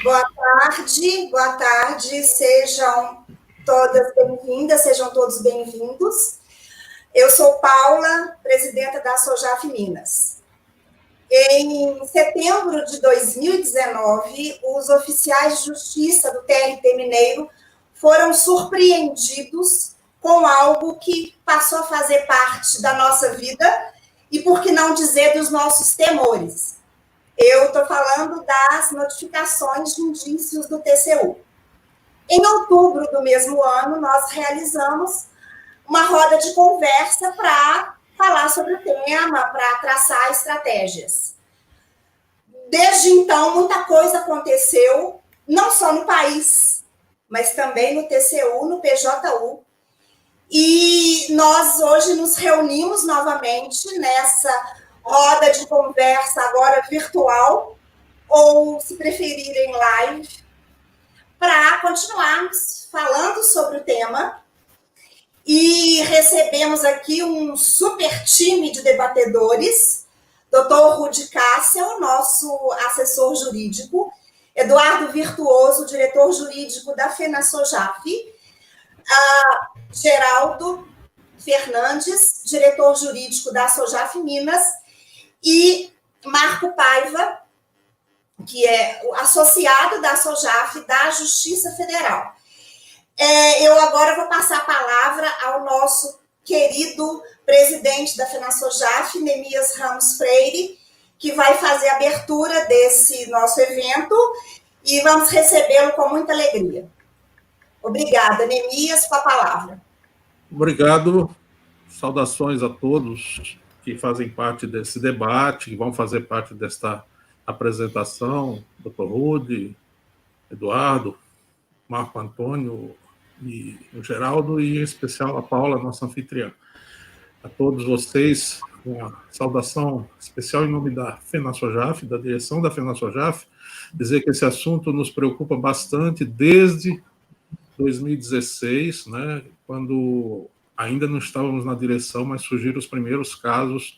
Boa tarde, sejam todas bem-vindas, sejam todos bem-vindos. Eu sou Paula, presidenta da Sojaf Minas. Em setembro de 2019, os oficiais de justiça do TRT Mineiro foram surpreendidos com algo que passou a fazer parte da nossa vida e, por que não dizer, dos nossos temores. Eu estou falando das notificações de indícios do TCU. Em outubro do mesmo ano, nós realizamos uma roda de conversa para falar sobre o tema, para traçar estratégias. Desde então, muita coisa aconteceu, não só no país, mas também no TCU, no PJU. E nós hoje nos reunimos novamente nessa roda de conversa agora virtual, ou, se preferirem, live, para continuarmos falando sobre o tema. E recebemos aqui um super time de debatedores, Dr. Rudi Cássio, nosso assessor jurídico, Eduardo Virtuoso, diretor jurídico da FenaSojaf, Geraldo Fernandes, diretor jurídico da Sojaf Minas, e Marco Paiva, que é o associado da Sojaf da Justiça Federal. Eu agora vou passar a palavra ao nosso querido presidente da FenaSojaf, Nemias Ramos Freire, que vai fazer a abertura desse nosso evento e vamos recebê-lo com muita alegria. Obrigada, Nemias, com a palavra. Obrigado. Saudações a todos que fazem parte desse debate, que vão fazer parte desta apresentação, Dr. Rudi, Eduardo, Marco Antônio e o Geraldo, e em especial a Paula, nossa anfitriã. A todos vocês, uma saudação especial em nome da FenaSojaf, da direção da FenaSojaf, dizer que esse assunto nos preocupa bastante desde 2016, né, quando ainda não estávamos na direção, mas surgiram os primeiros casos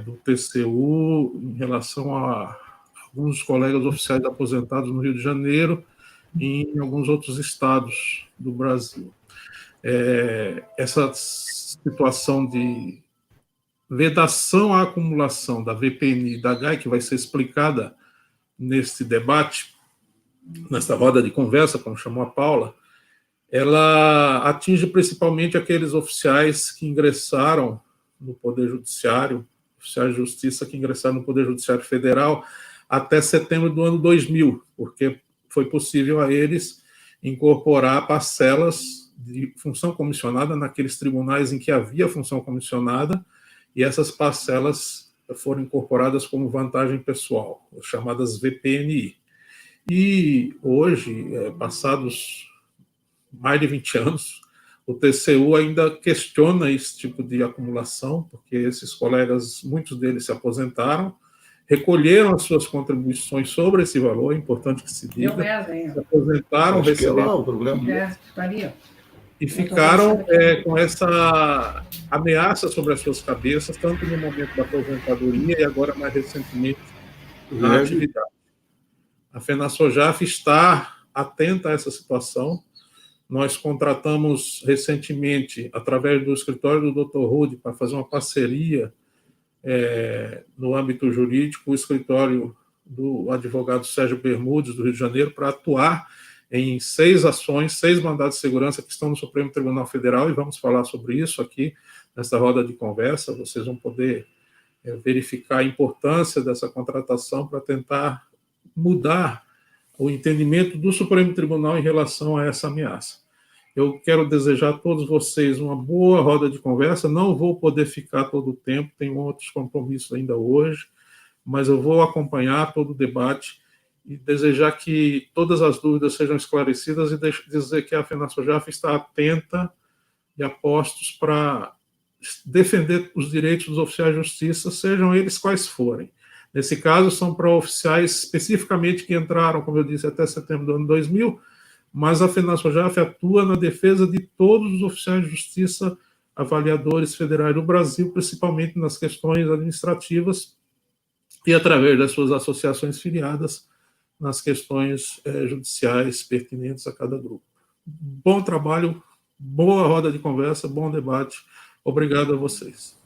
do TCU em relação a alguns colegas oficiais aposentados no Rio de Janeiro e em alguns outros estados do Brasil. Essa situação de vedação à acumulação da VPNI e da GAI, que vai ser explicada neste debate, nesta roda de conversa, como chamou a Paula, ela atinge principalmente aqueles oficiais que ingressaram no Poder Judiciário, oficiais de justiça que ingressaram no Poder Judiciário Federal até setembro do ano 2000, porque foi possível a eles incorporar parcelas de função comissionada naqueles tribunais em que havia função comissionada, e essas parcelas foram incorporadas como vantagem pessoal, as chamadas VPNI. E hoje, passados mais de 20 anos, o TCU ainda questiona esse tipo de acumulação, porque esses colegas, muitos deles se aposentaram, recolheram as suas contribuições sobre esse valor, é importante que se diga, se aposentaram, receberam e ficaram com essa ameaça sobre as suas cabeças, tanto no momento da aposentadoria e agora, mais recentemente, na atividade. A FenaSojaf está atenta a essa situação. Nós contratamos recentemente, através do escritório do Dr. Rudi, para fazer uma parceria no âmbito jurídico, o escritório do advogado Sérgio Bermudes, do Rio de Janeiro, para atuar em 6 ações, 6 mandados de segurança que estão no Supremo Tribunal Federal, e vamos falar sobre isso aqui nesta roda de conversa. Vocês vão poder verificar a importância dessa contratação para tentar mudar o entendimento do Supremo Tribunal em relação a essa ameaça. Eu quero desejar a todos vocês uma boa roda de conversa. Não vou poder ficar todo o tempo, tenho outros compromissos ainda hoje, mas eu vou acompanhar todo o debate e desejar que todas as dúvidas sejam esclarecidas e dizer que a FenaSojaf está atenta e a postos para defender os direitos dos oficiais de justiça, sejam eles quais forem. Nesse caso, são para oficiais especificamente que entraram, como eu disse, até setembro do ano 2000, mas a FenaSojaf atua na defesa de todos os oficiais de justiça, avaliadores federais do Brasil, principalmente nas questões administrativas, e através das suas associações filiadas, nas questões judiciais pertinentes a cada grupo. Bom trabalho, boa roda de conversa, bom debate. Obrigado a vocês.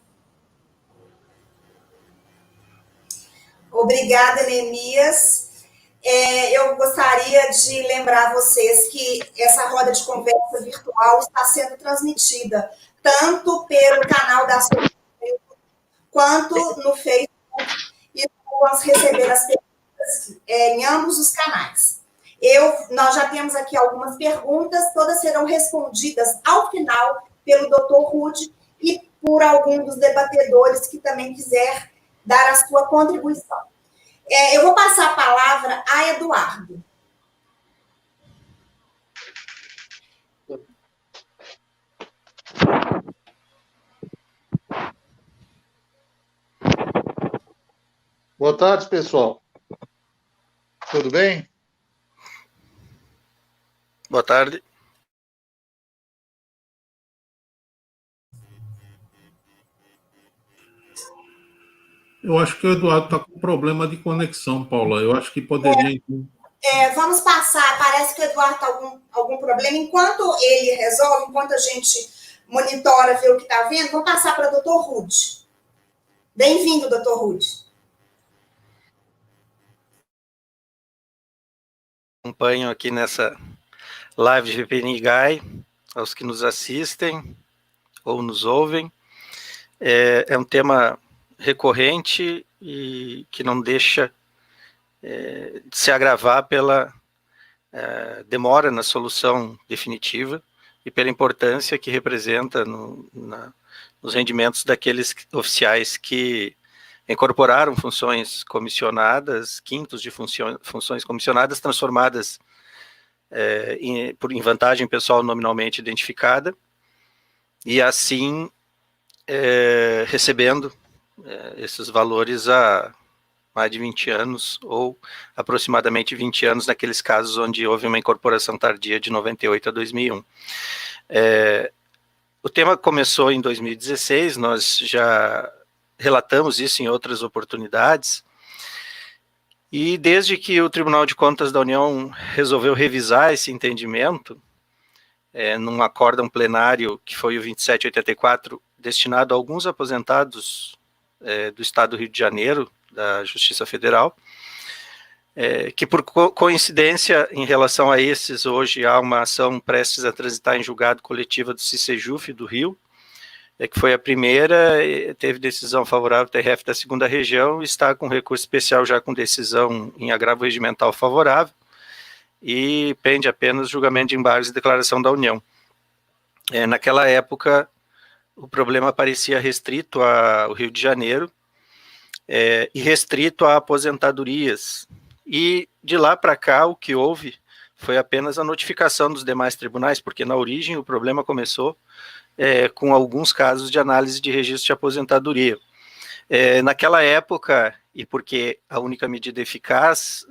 Obrigada, Neemias. Eu gostaria de lembrar vocês que essa roda de conversa virtual está sendo transmitida tanto pelo canal da Soja quanto no Facebook, e vamos receber as perguntas em ambos os canais. Nós já temos aqui algumas perguntas, todas serão respondidas ao final pelo Dr. Rude e por algum dos debatedores que também quiser dar a sua contribuição. Eu vou passar a palavra a Eduardo. Boa tarde, pessoal. Tudo bem? Boa tarde. Eu acho que o Eduardo está com problema de conexão, Paula. Eu acho que poderia... Vamos passar, parece que o Eduardo está com algum problema. Enquanto ele resolve, enquanto a gente monitora, vê o que está vendo, vamos passar para o Dr. Rude. Bem-vindo, Dr. Rude. Acompanho aqui nessa live de VPN Guy, aos que nos assistem ou nos ouvem. É um tema recorrente e que não deixa de se agravar pela demora na solução definitiva e pela importância que representa nos rendimentos daqueles oficiais que incorporaram funções comissionadas, quintos de funções comissionadas transformadas em vantagem pessoal nominalmente identificada, e assim recebendo esses valores há mais de 20 anos, ou aproximadamente 20 anos, naqueles casos onde houve uma incorporação tardia de 98 a 2001. O tema começou em 2016, nós já relatamos isso em outras oportunidades, e desde que o Tribunal de Contas da União resolveu revisar esse entendimento, num acórdão plenário que foi o 2784, destinado a alguns aposentados do Estado do Rio de Janeiro, da Justiça Federal, que por coincidência, em relação a esses, hoje há uma ação prestes a transitar em julgado coletivo do CICEJUF do Rio, que foi a primeira, teve decisão favorável do TRF da segunda região, está com recurso especial já com decisão em agravo regimental favorável, e pende apenas julgamento de embargos e declaração da União. Naquela época, o problema parecia restrito ao Rio de Janeiro, e restrito a aposentadorias, e de lá para cá o que houve foi apenas a notificação dos demais tribunais, porque na origem o problema começou com alguns casos de análise de registro de aposentadoria. Naquela época, e porque a única medida eficaz,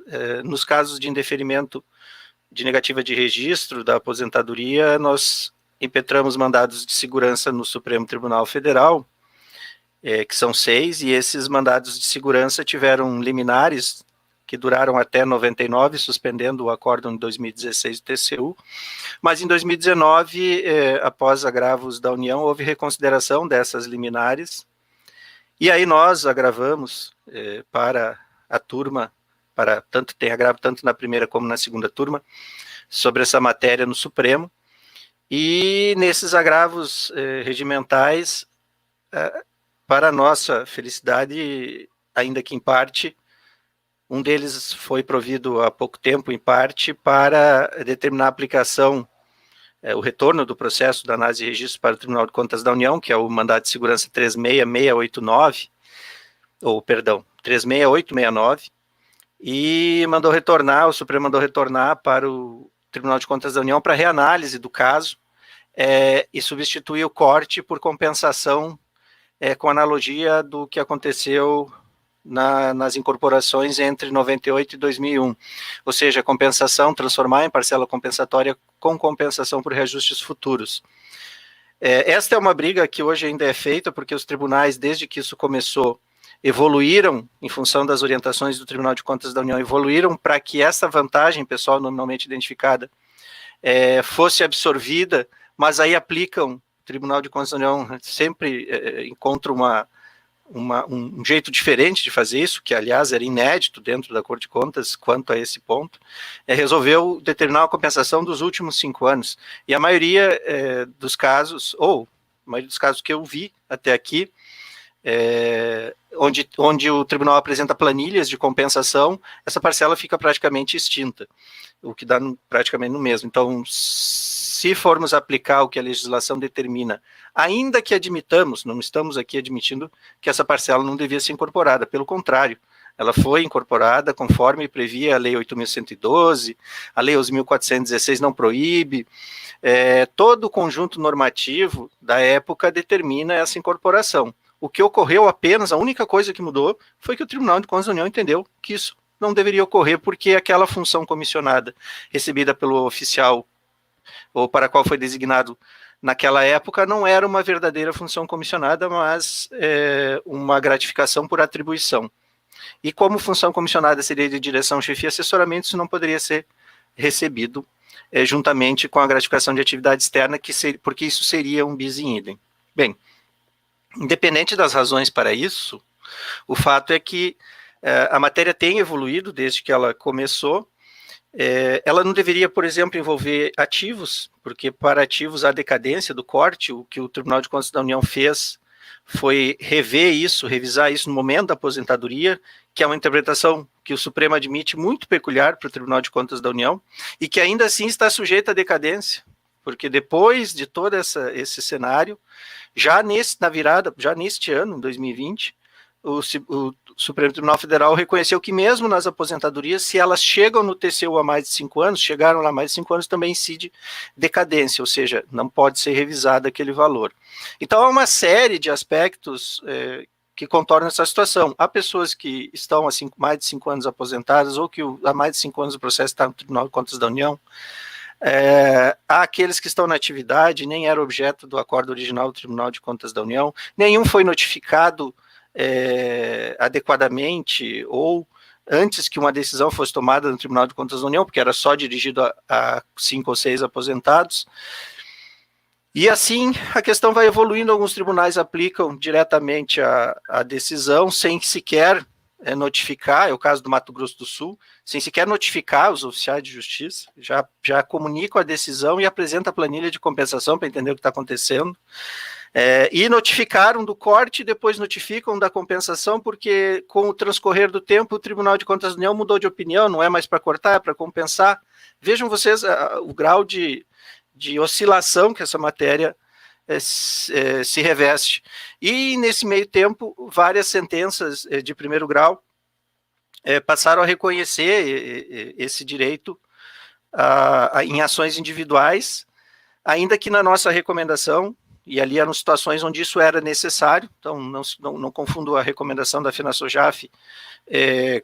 nos casos de indeferimento de negativa de registro da aposentadoria, nós impetramos mandados de segurança no Supremo Tribunal Federal, que são 6, e esses mandados de segurança tiveram liminares que duraram até 99, suspendendo o acórdão de 2016 do TCU, mas em 2019, após agravos da União, houve reconsideração dessas liminares, e aí nós agravamos para a turma, tem agravo tanto na primeira como na segunda turma, sobre essa matéria no Supremo, e nesses agravos regimentais, para nossa felicidade, ainda que em parte, um deles foi provido há pouco tempo, em parte, para determinar a aplicação, o retorno do processo da análise de registro para o Tribunal de Contas da União, que é o mandado de segurança 36689, 36869, e o Supremo mandou retornar para o Tribunal de Contas da União para reanálise do caso, e substituir o corte por compensação, com analogia do que aconteceu nas incorporações entre 98 e 2001, ou seja, compensação, transformar em parcela compensatória com compensação por reajustes futuros. Esta é uma briga que hoje ainda é feita, porque os tribunais, desde que isso começou, evoluíram, em função das orientações do Tribunal de Contas da União, evoluíram para que essa vantagem pessoal nominalmente identificada fosse absorvida, mas aí aplicam, o Tribunal de Contas da União sempre encontra um jeito diferente de fazer isso, que aliás era inédito dentro da Corte de Contas quanto a esse ponto, resolveu determinar a compensação dos últimos 5 anos, e a maioria dos casos, ou a maioria dos casos que eu vi até aqui, onde o tribunal apresenta planilhas de compensação, essa parcela fica praticamente extinta, o que dá praticamente no mesmo. Então, se formos aplicar o que a legislação determina, ainda que admitamos, não estamos aqui admitindo que essa parcela não devia ser incorporada, pelo contrário, ela foi incorporada conforme previa a Lei 8.112, a Lei 11.416 não proíbe, todo o conjunto normativo da época determina essa incorporação. O que ocorreu apenas, a única coisa que mudou, foi que o Tribunal de Contas da União entendeu que isso não deveria ocorrer, porque aquela função comissionada recebida pelo oficial, ou para a qual foi designado naquela época, não era uma verdadeira função comissionada, mas uma gratificação por atribuição. E como função comissionada seria de direção, chefia e assessoramento, isso não poderia ser recebido juntamente com a gratificação de atividade externa, porque isso seria um bis in idem. Bem, independente das razões para isso, o fato é que a matéria tem evoluído desde que ela começou. Ela não deveria, por exemplo, envolver ativos, porque para ativos há decadência do corte. O que o Tribunal de Contas da União fez foi revisar isso no momento da aposentadoria, que é uma interpretação que o Supremo admite muito peculiar para o Tribunal de Contas da União, e que ainda assim está sujeita à decadência, porque depois de todo esse cenário, já neste ano, 2020, o Supremo Tribunal Federal reconheceu que mesmo nas aposentadorias, se elas chegam no TCU há mais de 5 anos, chegaram lá mais de 5 anos, também incide decadência, ou seja, não pode ser revisado aquele valor. Então, há uma série de aspectos que contornam essa situação. Há pessoas que estão há mais de 5 anos aposentadas, ou que há mais de 5 anos o processo está no Tribunal de Contas da União. Há aqueles que estão na atividade, nem era objeto do acordo original do Tribunal de Contas da União, nenhum foi notificado adequadamente, ou antes que uma decisão fosse tomada no Tribunal de Contas da União, porque era só dirigido a 5 ou 6 aposentados. E assim a questão vai evoluindo, alguns tribunais aplicam diretamente a decisão, sem sequer notificar, é o caso do Mato Grosso do Sul, sem sequer notificar os oficiais de justiça, já comunicam a decisão e apresentam a planilha de compensação para entender o que está acontecendo. E notificaram do corte, depois notificam da compensação, porque com o transcorrer do tempo o Tribunal de Contas da União mudou de opinião, não é mais para cortar, é para compensar. Vejam vocês o grau de oscilação que essa matéria se reveste. E nesse meio tempo, várias sentenças de primeiro grau passaram a reconhecer esse direito em ações individuais, ainda que na nossa recomendação, e ali eram situações onde isso era necessário, então não confundo a recomendação da FenaSoJaF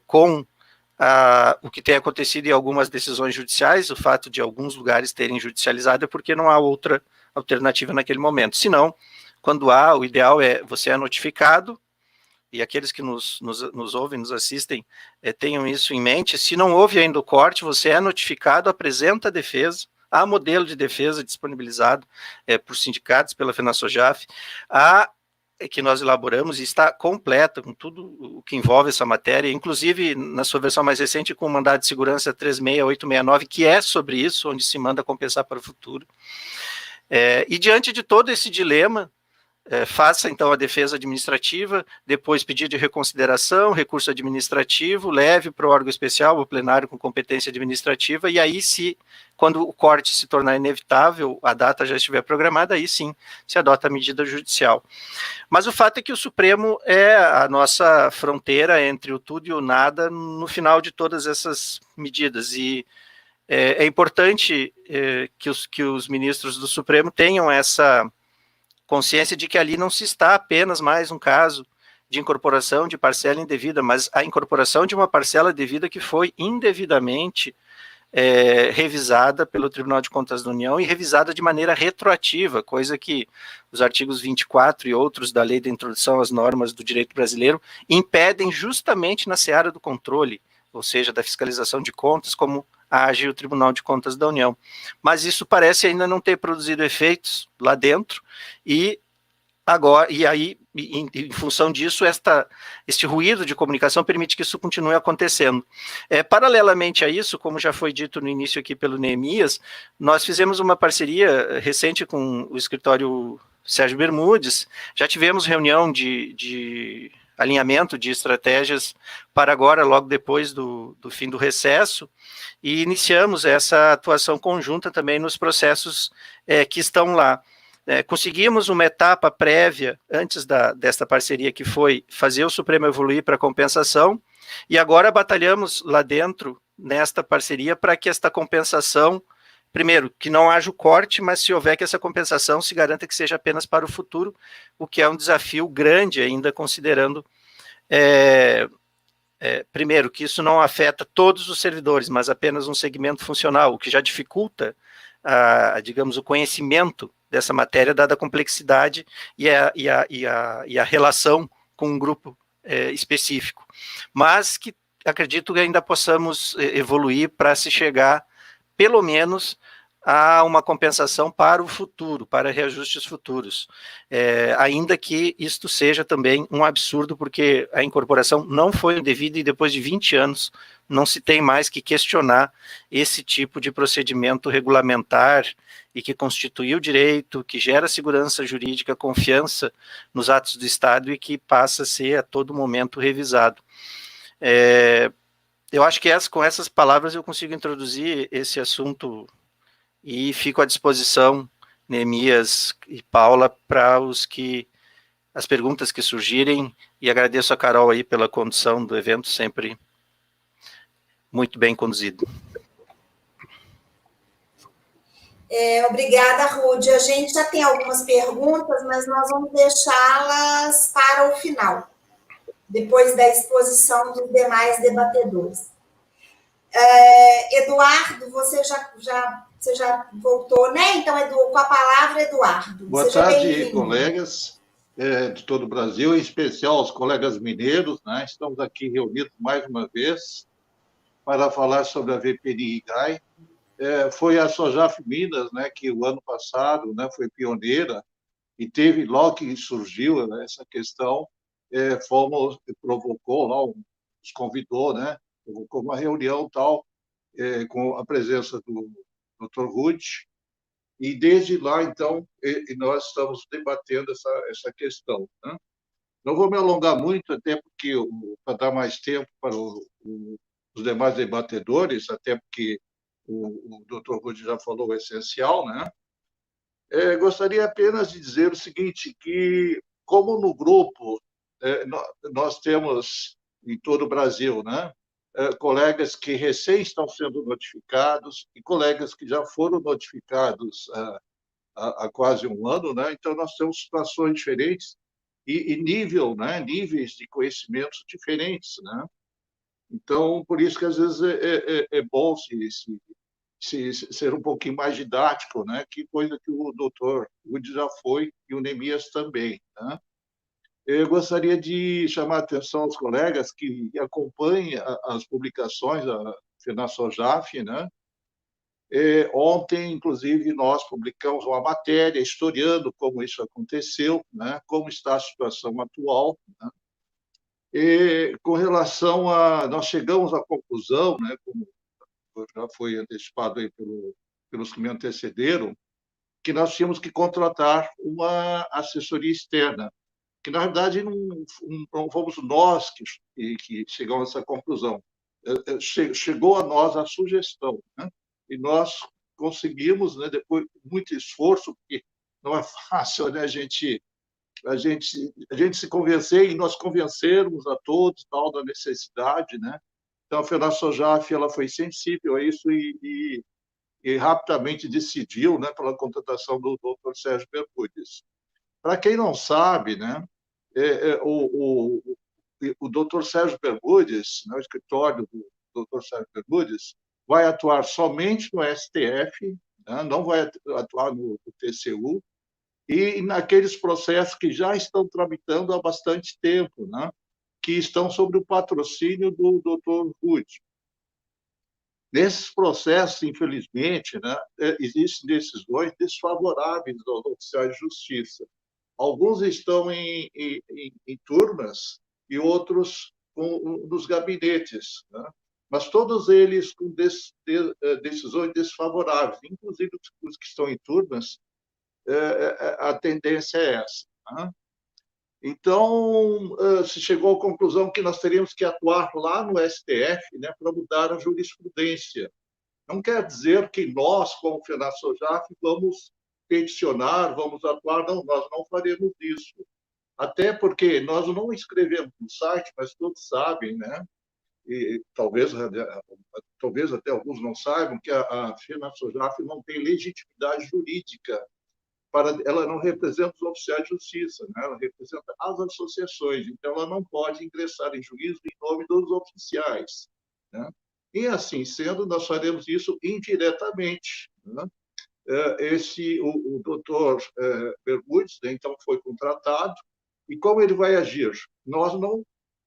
com o que tem acontecido em algumas decisões judiciais. O fato de alguns lugares terem judicializado é porque não há outra alternativa naquele momento. Se não, quando há, o ideal é você é notificado, e aqueles que nos ouvem, nos assistem, tenham isso em mente. Se não houve ainda o corte, você é notificado, apresenta a defesa. Há modelo de defesa disponibilizado por sindicatos, pela FenaSoJaF, que nós elaboramos, e está completa com tudo o que envolve essa matéria, inclusive na sua versão mais recente com o mandado de segurança 36869, que é sobre isso, onde se manda compensar para o futuro. E diante de todo esse dilema, faça então a defesa administrativa, depois pedido de reconsideração, recurso administrativo, leve para o órgão especial, o plenário com competência administrativa, e aí quando o corte se tornar inevitável, a data já estiver programada, aí sim se adota a medida judicial. Mas o fato é que o Supremo é a nossa fronteira entre o tudo e o nada no final de todas essas medidas, e é importante que os ministros do Supremo tenham essa consciência de que ali não se está apenas mais um caso de incorporação de parcela indevida, mas a incorporação de uma parcela devida que foi indevidamente revisada pelo Tribunal de Contas da União e revisada de maneira retroativa, coisa que os artigos 24 e outros da Lei da Introdução às Normas do Direito Brasileiro impedem justamente na seara do controle, ou seja, da fiscalização de contas, como age o Tribunal de Contas da União. Mas isso parece ainda não ter produzido efeitos lá dentro, e aí, em função disso, este ruído de comunicação permite que isso continue acontecendo. Paralelamente a isso, como já foi dito no início aqui pelo Neemias, nós fizemos uma parceria recente com o escritório Sérgio Bermudes, já tivemos reunião de alinhamento de estratégias para agora, logo depois do fim do recesso, e iniciamos essa atuação conjunta também nos processos que estão lá. Conseguimos uma etapa prévia antes desta parceria, que foi fazer o Supremo evoluir para compensação, e agora batalhamos lá dentro, nesta parceria, para que esta compensação, primeiro, que não haja o corte, mas se houver, que essa compensação se garanta que seja apenas para o futuro, o que é um desafio grande ainda, considerando, primeiro, que isso não afeta todos os servidores, mas apenas um segmento funcional, o que já dificulta, digamos, o conhecimento dessa matéria, dada a complexidade e a relação com um grupo específico. Mas que acredito que ainda possamos evoluir para se chegar, pelo menos, a uma compensação para o futuro, para reajustes futuros. Ainda que isto seja também um absurdo, porque a incorporação não foi devida e depois de 20 anos não se tem mais que questionar esse tipo de procedimento regulamentar e que constitui o direito, que gera segurança jurídica, confiança nos atos do Estado e que passa a ser a todo momento revisado. Eu acho que com essas palavras eu consigo introduzir esse assunto e fico à disposição, Neemias e Paula, para as perguntas que surgirem, e agradeço a Carol aí pela condução do evento, sempre muito bem conduzido. Obrigada, Rude. A gente já tem algumas perguntas, mas nós vamos deixá-las para o final, depois da exposição dos demais debatedores. Eduardo, você já voltou, né? Então, com a palavra, Eduardo. Boa tarde, colegas de todo o Brasil, em especial os colegas mineiros, né? Estamos aqui reunidos mais uma vez para falar sobre a VPNI-GAI. Foi a Sojaf Minas, né, que o ano passado, né, foi pioneira, e teve, logo que surgiu, né, essa questão, provocou lá, nos convidou, né, provocou uma reunião tal, com a presença do Dr. Rude, e desde lá, então, nós estamos debatendo essa questão, né? Não vou me alongar muito, até porque, para dar mais tempo para os demais debatedores, até porque o Dr. Rude já falou o essencial, né? Gostaria apenas de dizer o seguinte, que como no grupo nós temos em todo o Brasil, né, colegas que recém estão sendo notificados e colegas que já foram notificados há quase um ano, né? Então nós temos situações diferentes e níveis de conhecimentos diferentes, né? Então, por isso que às vezes é bom ser um pouquinho mais didático, né? Que coisa que o doutor Wood já foi e o Neemias também, né? Eu gostaria de chamar a atenção aos colegas que acompanham as publicações da FENASOJAF, né? Ontem, inclusive, nós publicamos uma matéria historiando como isso aconteceu, né? Como está a situação atual, né? E com relação nós chegamos à conclusão, né, como já foi antecipado aí pelos que me antecederam, que nós tínhamos que contratar uma assessoria externa, que na verdade não fomos nós que chegamos a essa conclusão. Chegou a nós a sugestão, né? E nós conseguimos, né, depois de muito esforço, porque não é fácil, né, a gente se convencer e nós convencermos a todos tal da necessidade, né? Então a FENASOJAF ela foi sensível a isso e rapidamente decidiu, né, pela contratação do Dr. Sérgio Bermudes. Para quem não sabe, né, o Dr. Sérgio Bermudes, né, o escritório do Dr. Sérgio Bermudes, vai atuar somente no STF, né? Não vai atuar no TCU, e naqueles processos que já estão tramitando há bastante tempo, né? Que estão sob o patrocínio do Dr. Ruth. Nesses processos, infelizmente, né, existem decisões desfavoráveis aos oficiais de justiça. Alguns estão em turmas e outros nos gabinetes, né? Mas todos eles com decisões desfavoráveis, inclusive os que estão em turmas, a tendência é essa, né? Então, se chegou à conclusão que nós teríamos que atuar lá no STF, né, para mudar a jurisprudência. Não quer dizer que nós, como FENASSOJAF, vamos peticionar, vamos atuar, não, nós não faremos isso. Até porque nós não escrevemos no site, mas todos sabem, né? E talvez até alguns não saibam que a FENASSOJAF não tem legitimidade jurídica. Ela não representa os oficiais de justiça, né? Ela representa as associações, então ela não pode ingressar em juízo em nome dos oficiais, né? E assim sendo, nós faremos isso indiretamente, né? O doutor Bermudes, né, então foi contratado, e como ele vai agir?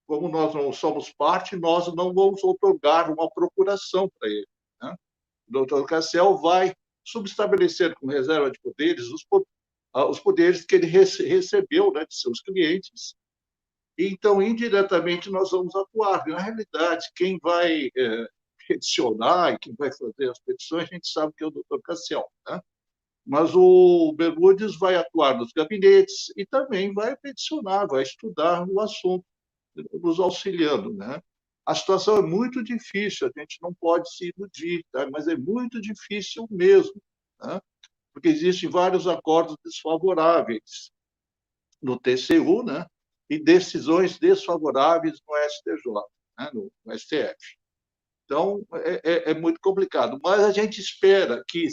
Como nós não somos parte, nós não vamos otorgar uma procuração para ele, né? O doutor Cassel vai subestabelecer com reserva de poderes os poderes que ele recebeu, né, de seus clientes. E, então, indiretamente, nós vamos atuar. Na realidade, quem vai peticionar e quem vai fazer as petições, a gente sabe que é o doutor Cassel, né? Mas o Bermudes vai atuar nos gabinetes e também vai peticionar, vai estudar o assunto, nos auxiliando, né? A situação é muito difícil, a gente não pode se iludir, tá? Mas é muito difícil mesmo, né? Porque existem vários acordos desfavoráveis no TCU, né? E decisões desfavoráveis no STJ, né? No STF. Então, é muito complicado. Mas a gente espera que,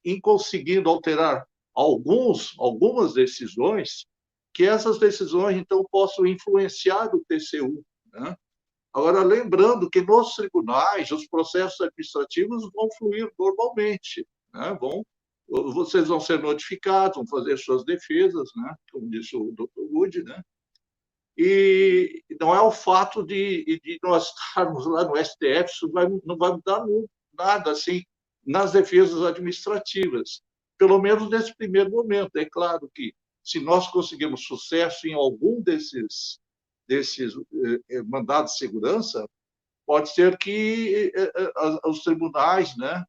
em conseguindo alterar algumas decisões, que essas decisões, então, possam influenciar o TCU, né? Agora, lembrando que nos tribunais, os processos administrativos vão fluir normalmente, né? Vocês vão ser notificados, vão fazer suas defesas, né? Como disse o Dr. Wood, né? E não é o fato de nós estarmos lá no STF, isso não vai mudar nada assim nas defesas administrativas, pelo menos nesse primeiro momento. É claro que, se nós conseguirmos sucesso em algum desses mandados de segurança, pode ser que os tribunais, né,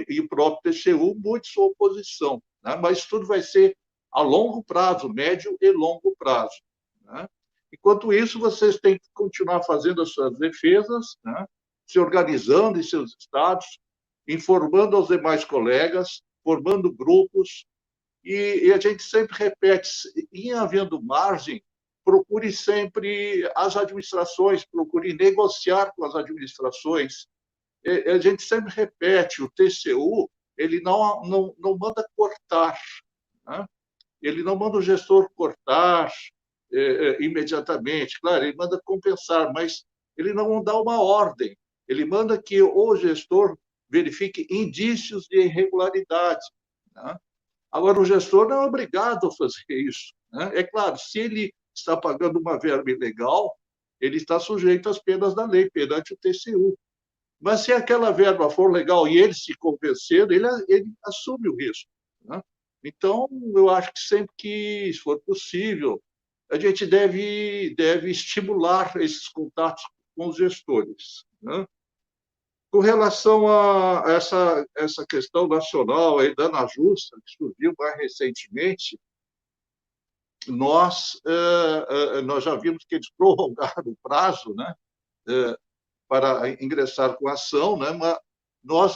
e o próprio TCU mude sua oposição, né? Mas tudo vai ser a longo prazo, médio e longo prazo, né? Enquanto isso, vocês têm que continuar fazendo as suas defesas, né, se organizando em seus estados, informando aos demais colegas, formando grupos, e a gente sempre repete, em havendo margem, procure sempre as administrações, procure negociar com as administrações. A gente sempre repete, o TCU, ele não manda cortar, né? Ele não manda o gestor cortar imediatamente. Claro, ele manda compensar, mas ele não dá uma ordem. Ele manda que o gestor verifique indícios de irregularidade, né? Agora, o gestor não é obrigado a fazer isso, né? É claro, se ele está pagando uma verba ilegal, ele está sujeito às penas da lei perante o TCU. Mas se aquela verba for legal e ele se convencer, ele assume o risco, né? Então, eu acho que sempre que for possível, a gente deve estimular esses contatos com os gestores, né? Com relação a essa questão nacional aí da ANAJUST, que surgiu mais recentemente, nós já vimos que eles prorrogaram o prazo, né, para ingressar com a ação, né, mas nós,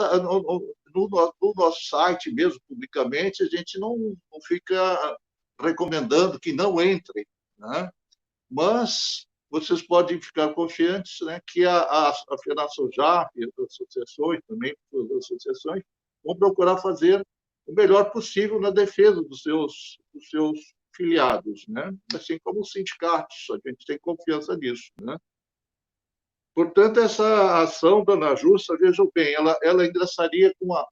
no nosso site mesmo, publicamente, a gente não fica recomendando que não entrem, né? Mas vocês podem ficar confiantes, né, que a FENASSOJAF e as associações, também as associações, vão procurar fazer o melhor possível na defesa dos seus filiados, né? Assim como os sindicatos, a gente tem confiança nisso, né? Portanto, essa ação da Ana Justa, vejam bem, ela ingressaria com uma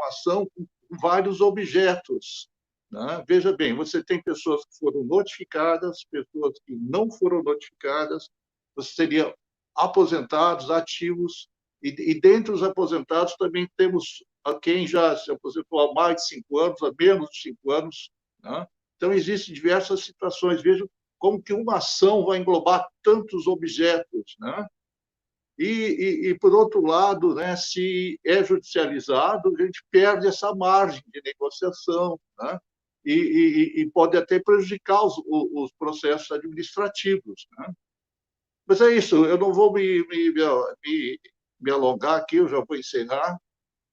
ação com vários objetos. Né? Veja bem, você tem pessoas que foram notificadas, pessoas que não foram notificadas, você teria aposentados, ativos, e dentre os aposentados também temos a quem já se aposentou há mais de 5 anos, há menos de 5 anos. Né? Então, existem diversas situações. Vejam como que uma ação vai englobar tantos objetos, né? E, por outro lado, né, se é judicializado, a gente perde essa margem de negociação, né? E pode até prejudicar os processos administrativos. Né? Mas é isso, eu não vou me alongar aqui, eu já vou encerrar,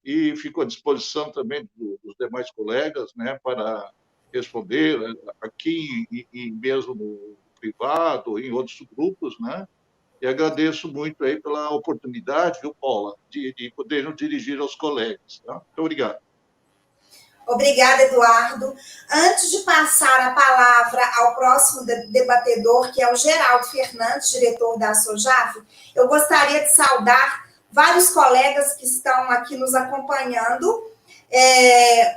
e fico à disposição também dos demais colegas, né, para responder aqui e mesmo no privado, em outros grupos, né? E agradeço muito aí pela oportunidade, viu, Paula, de poder nos dirigir aos colegas. Tá? Muito obrigado. Obrigada, Eduardo. Antes de passar a palavra ao próximo debatedor, que é o Geraldo Fernandes, diretor da SOJAF, eu gostaria de saudar vários colegas que estão aqui nos acompanhando,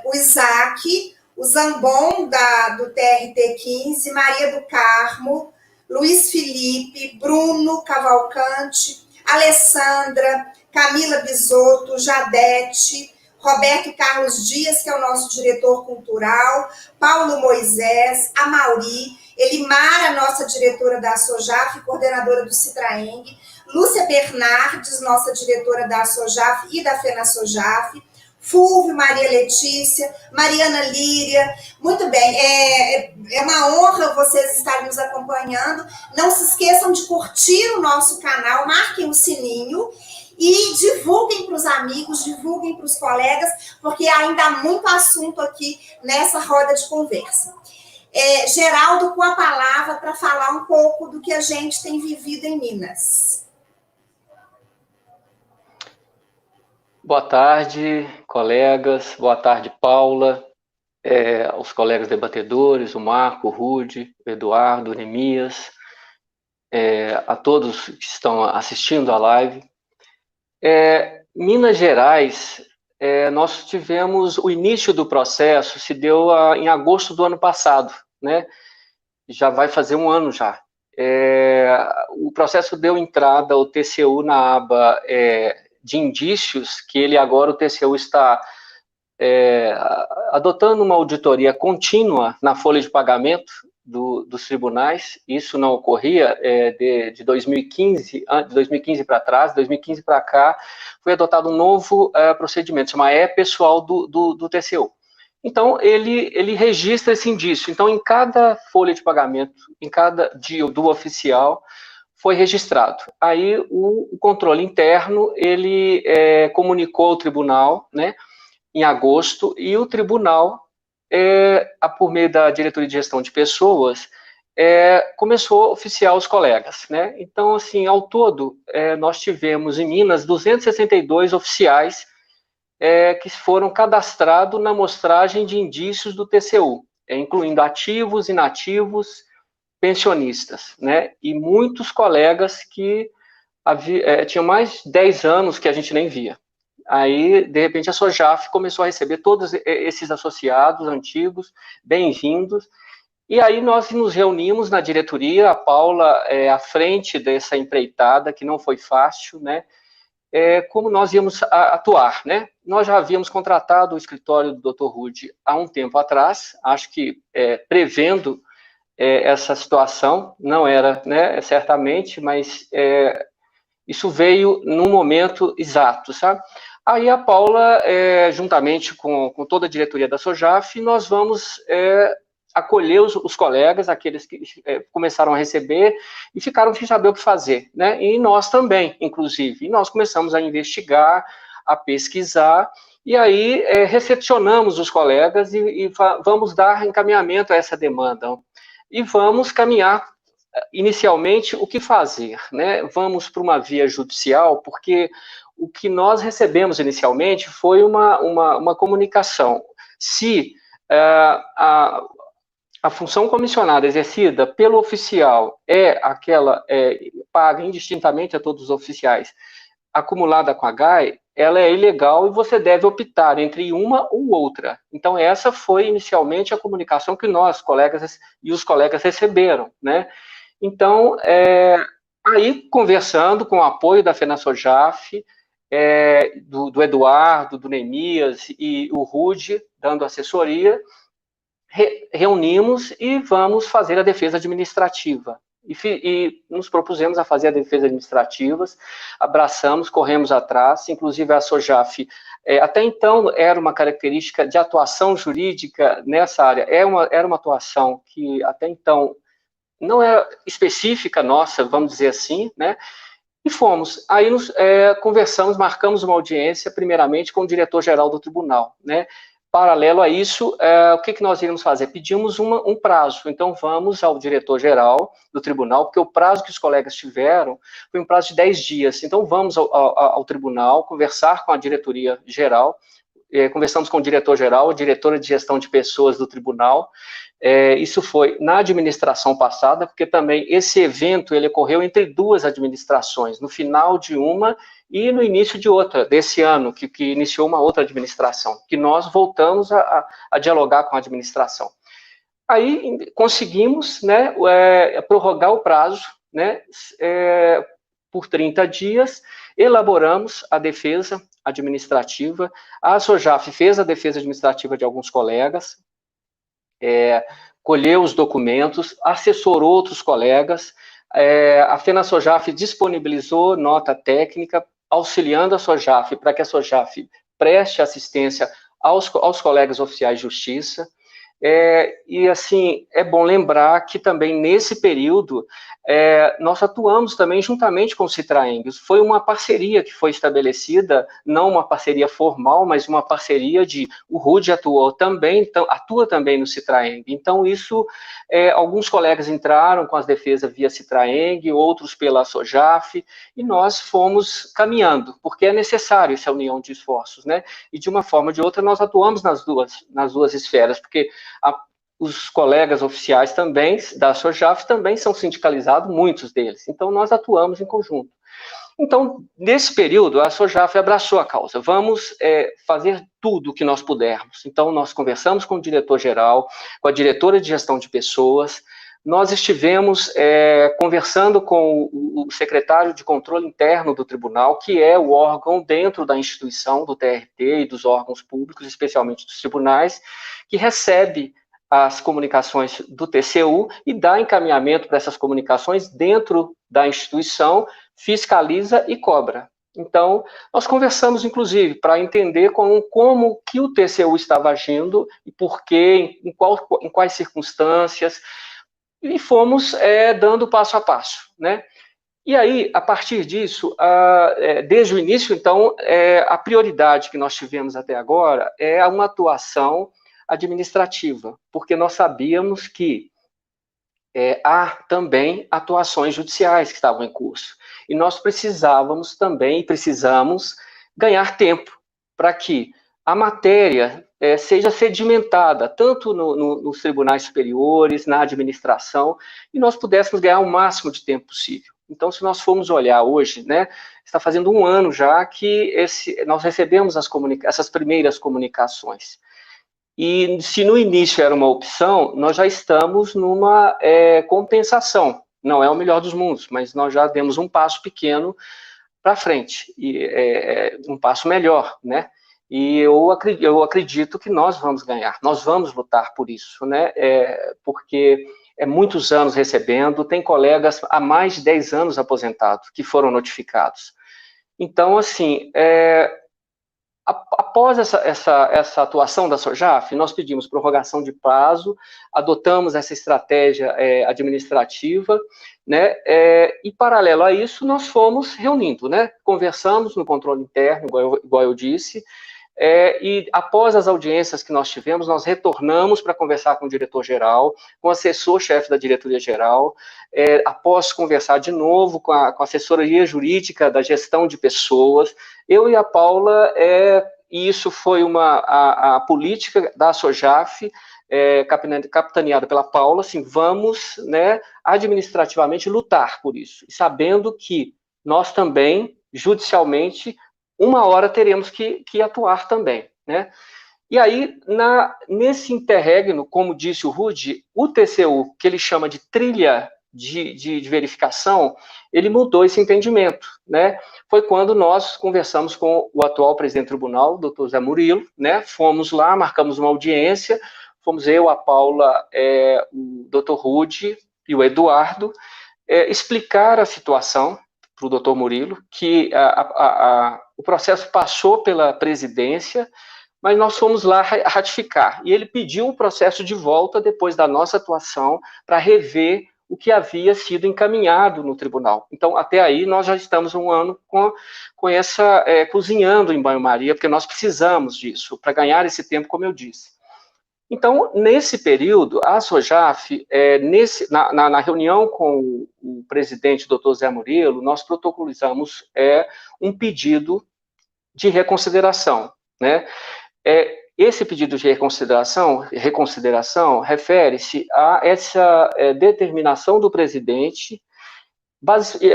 o Isaac, o Zambon, do TRT 15, Maria do Carmo, Luiz Felipe, Bruno Cavalcante, Alessandra, Camila Bisotto, Jadete, Roberto Carlos Dias, que é o nosso diretor cultural, Paulo Moisés, a Mauri, Elimara, nossa diretora da SOJAF, coordenadora do Citraeng, Lúcia Bernardes, nossa diretora da SOJAF e da FENASOJAF, Fulvio, Maria Letícia, Mariana Líria. Muito bem, é uma honra vocês estarem nos acompanhando. Não se esqueçam de curtir o nosso canal, marquem o sininho e divulguem para os amigos, divulguem para os colegas, porque ainda há muito assunto aqui nessa roda de conversa. Geraldo, com a palavra para falar um pouco do que a gente tem vivido em Minas. Boa tarde, colegas. Boa tarde, Paula, os colegas debatedores, o Marco, o Rude, o Eduardo, o Neemias, a todos que estão assistindo a live. Minas Gerais, nós tivemos o início do processo, se deu em agosto do ano passado, né? Já vai fazer um ano já. O processo deu entrada ao TCU na aba de indícios, que o TCU está adotando uma auditoria contínua na folha de pagamento dos tribunais. Isso não ocorria de 2015, de 2015 para trás. 2015 para cá foi adotado um novo procedimento, chama pessoal do TCU. Então, ele registra esse indício. Então, em cada folha de pagamento, em cada dia do oficial, foi registrado. Aí, o controle interno, ele comunicou ao tribunal, né, em agosto, e o tribunal, por meio da Diretoria de Gestão de Pessoas, começou a oficiar os colegas, né? Então, assim, ao todo, nós tivemos em Minas 262 oficiais que foram cadastrados na amostragem de indícios do TCU, incluindo ativos, inativos, pensionistas, né? E muitos colegas que tinham mais de 10 anos que a gente nem via. Aí, de repente, a SOJAF começou a receber todos esses associados antigos, bem-vindos, e aí nós nos reunimos na diretoria, a Paula à frente dessa empreitada, que não foi fácil, né? Como nós íamos atuar, né? Nós já havíamos contratado o escritório do Dr. Rude há um tempo atrás, acho que prevendo essa situação, não era, né, certamente, mas isso veio num momento exato, sabe? Aí a Paula, juntamente com toda a diretoria da SOJAF, nós vamos acolher os colegas, aqueles que começaram a receber e ficaram sem saber o que fazer, né? E nós também, inclusive. E nós começamos a investigar, a pesquisar, e aí recepcionamos os colegas e vamos dar encaminhamento a essa demanda. E vamos caminhar, inicialmente, o que fazer, né? Vamos para uma via judicial, porque o que nós recebemos inicialmente foi uma comunicação. Se a função comissionada exercida pelo oficial é aquela paga indistintamente a todos os oficiais, acumulada com a GAI, ela é ilegal e você deve optar entre uma ou outra. Então, essa foi inicialmente a comunicação que nós, colegas e os colegas receberam, né? Então, aí, conversando com o apoio da FENASOJAF, do Eduardo, do Neemias e o Rude, dando assessoria, reunimos e vamos fazer a defesa administrativa. E nos propusemos a fazer a defesa administrativa, abraçamos, corremos atrás, inclusive a SOJAF, até então era uma característica de atuação jurídica nessa área, era uma atuação que até então não era específica nossa, vamos dizer assim, né? E fomos. Aí conversamos, marcamos uma audiência, primeiramente, com o diretor-geral do tribunal, né? Paralelo a isso, o que nós iríamos fazer? Pedimos um prazo. Então, vamos ao diretor-geral do tribunal, porque o prazo que os colegas tiveram foi um prazo de 10 dias. Então, vamos ao tribunal, conversar com a diretoria-geral, conversamos com o diretor-geral, a diretora de gestão de pessoas do tribunal. Isso foi na administração passada, porque também esse evento ele ocorreu entre duas administrações, no final de uma e no início de outra, desse ano, que iniciou uma outra administração, que nós voltamos a dialogar com a administração. Aí conseguimos, né, prorrogar o prazo, né, por 30 dias, elaboramos a defesa administrativa, a SOJAF fez a defesa administrativa de alguns colegas, colheu os documentos, assessorou outros colegas, a FENASOJAF disponibilizou nota técnica, auxiliando a SOJAF para que a SOJAF preste assistência aos colegas oficiais de justiça. E, assim, é bom lembrar que também nesse período nós atuamos também juntamente com o Citraeng. Foi uma parceria que foi estabelecida, não uma parceria formal, mas uma parceria o Rude atua também no Citraeng. Então, isso, alguns colegas entraram com as defesas via Citraeng, outros pela SOJAF, e nós fomos caminhando, porque é necessário essa união de esforços, né? E de uma forma ou de outra, nós atuamos nas duas esferas, porque os colegas oficiais também, da SOJAF, também são sindicalizados, muitos deles. Então, nós atuamos em conjunto. Então, nesse período, a SOJAF abraçou a causa. Vamos fazer tudo o que nós pudermos. Então, nós conversamos com o diretor-geral, com a diretora de gestão de pessoas, nós estivemos conversando com o secretário de controle interno do tribunal, que é o órgão dentro da instituição do TRT e dos órgãos públicos, especialmente dos tribunais, que recebe as comunicações do TCU e dá encaminhamento para essas comunicações dentro da instituição, fiscaliza e cobra. Então, nós conversamos, inclusive, para entender como que o TCU estava agindo e por quê, em quais circunstâncias, e fomos dando passo a passo, né? E aí, a partir disso, desde o início, então, a prioridade que nós tivemos até agora é uma atuação administrativa, porque nós sabíamos que há também atuações judiciais que estavam em curso. E nós precisamos ganhar tempo para que a matéria seja sedimentada, tanto nos tribunais superiores, na administração, e nós pudéssemos ganhar o máximo de tempo possível. Então, se nós formos olhar hoje, né, está fazendo um ano já que nós recebemos essas primeiras comunicações. E se no início era uma opção, nós já estamos numa compensação. Não é o melhor dos mundos, mas nós já demos um passo pequeno para frente, um passo melhor, né? E eu acredito que nós vamos ganhar, nós vamos lutar por isso, né? Porque muitos anos recebendo, tem colegas há mais de 10 anos aposentados que foram notificados. Então, assim, após essa atuação da SOJAF, nós pedimos prorrogação de prazo, adotamos essa estratégia administrativa, né, e paralelo a isso, nós fomos reunindo, né, conversamos no controle interno, igual eu disse, e após as audiências que nós tivemos, nós retornamos para conversar com o diretor-geral, com o assessor-chefe da diretoria-geral, após conversar de novo com a assessoria jurídica da gestão de pessoas, eu e a Paula, e isso foi a política da SOJAF, capitaneada pela Paula, assim, vamos, né, administrativamente lutar por isso, sabendo que nós também, judicialmente, uma hora teremos que atuar também, né? E aí, nesse interregno, como disse o Rudy, o TCU, que ele chama de trilha de verificação, ele mudou esse entendimento, né? Foi quando nós conversamos com o atual presidente do tribunal, doutor Zé Murilo, né? Fomos lá, marcamos uma audiência, fomos eu, a Paula, o doutor Rudy e o Eduardo, explicar a situação para o doutor Murilo, que o processo passou pela presidência, mas nós fomos lá ratificar. E ele pediu o processo de volta depois da nossa atuação para rever o que havia sido encaminhado no tribunal. Então, até aí, nós já estamos um ano com essa cozinhando em banho-maria, porque nós precisamos disso, para ganhar esse tempo, como eu disse. Então, nesse período, a SOJAF, na reunião com o presidente, doutor Zé Murilo, nós protocolizamos um pedido de reconsideração, né? Esse pedido de reconsideração refere-se a essa determinação do presidente,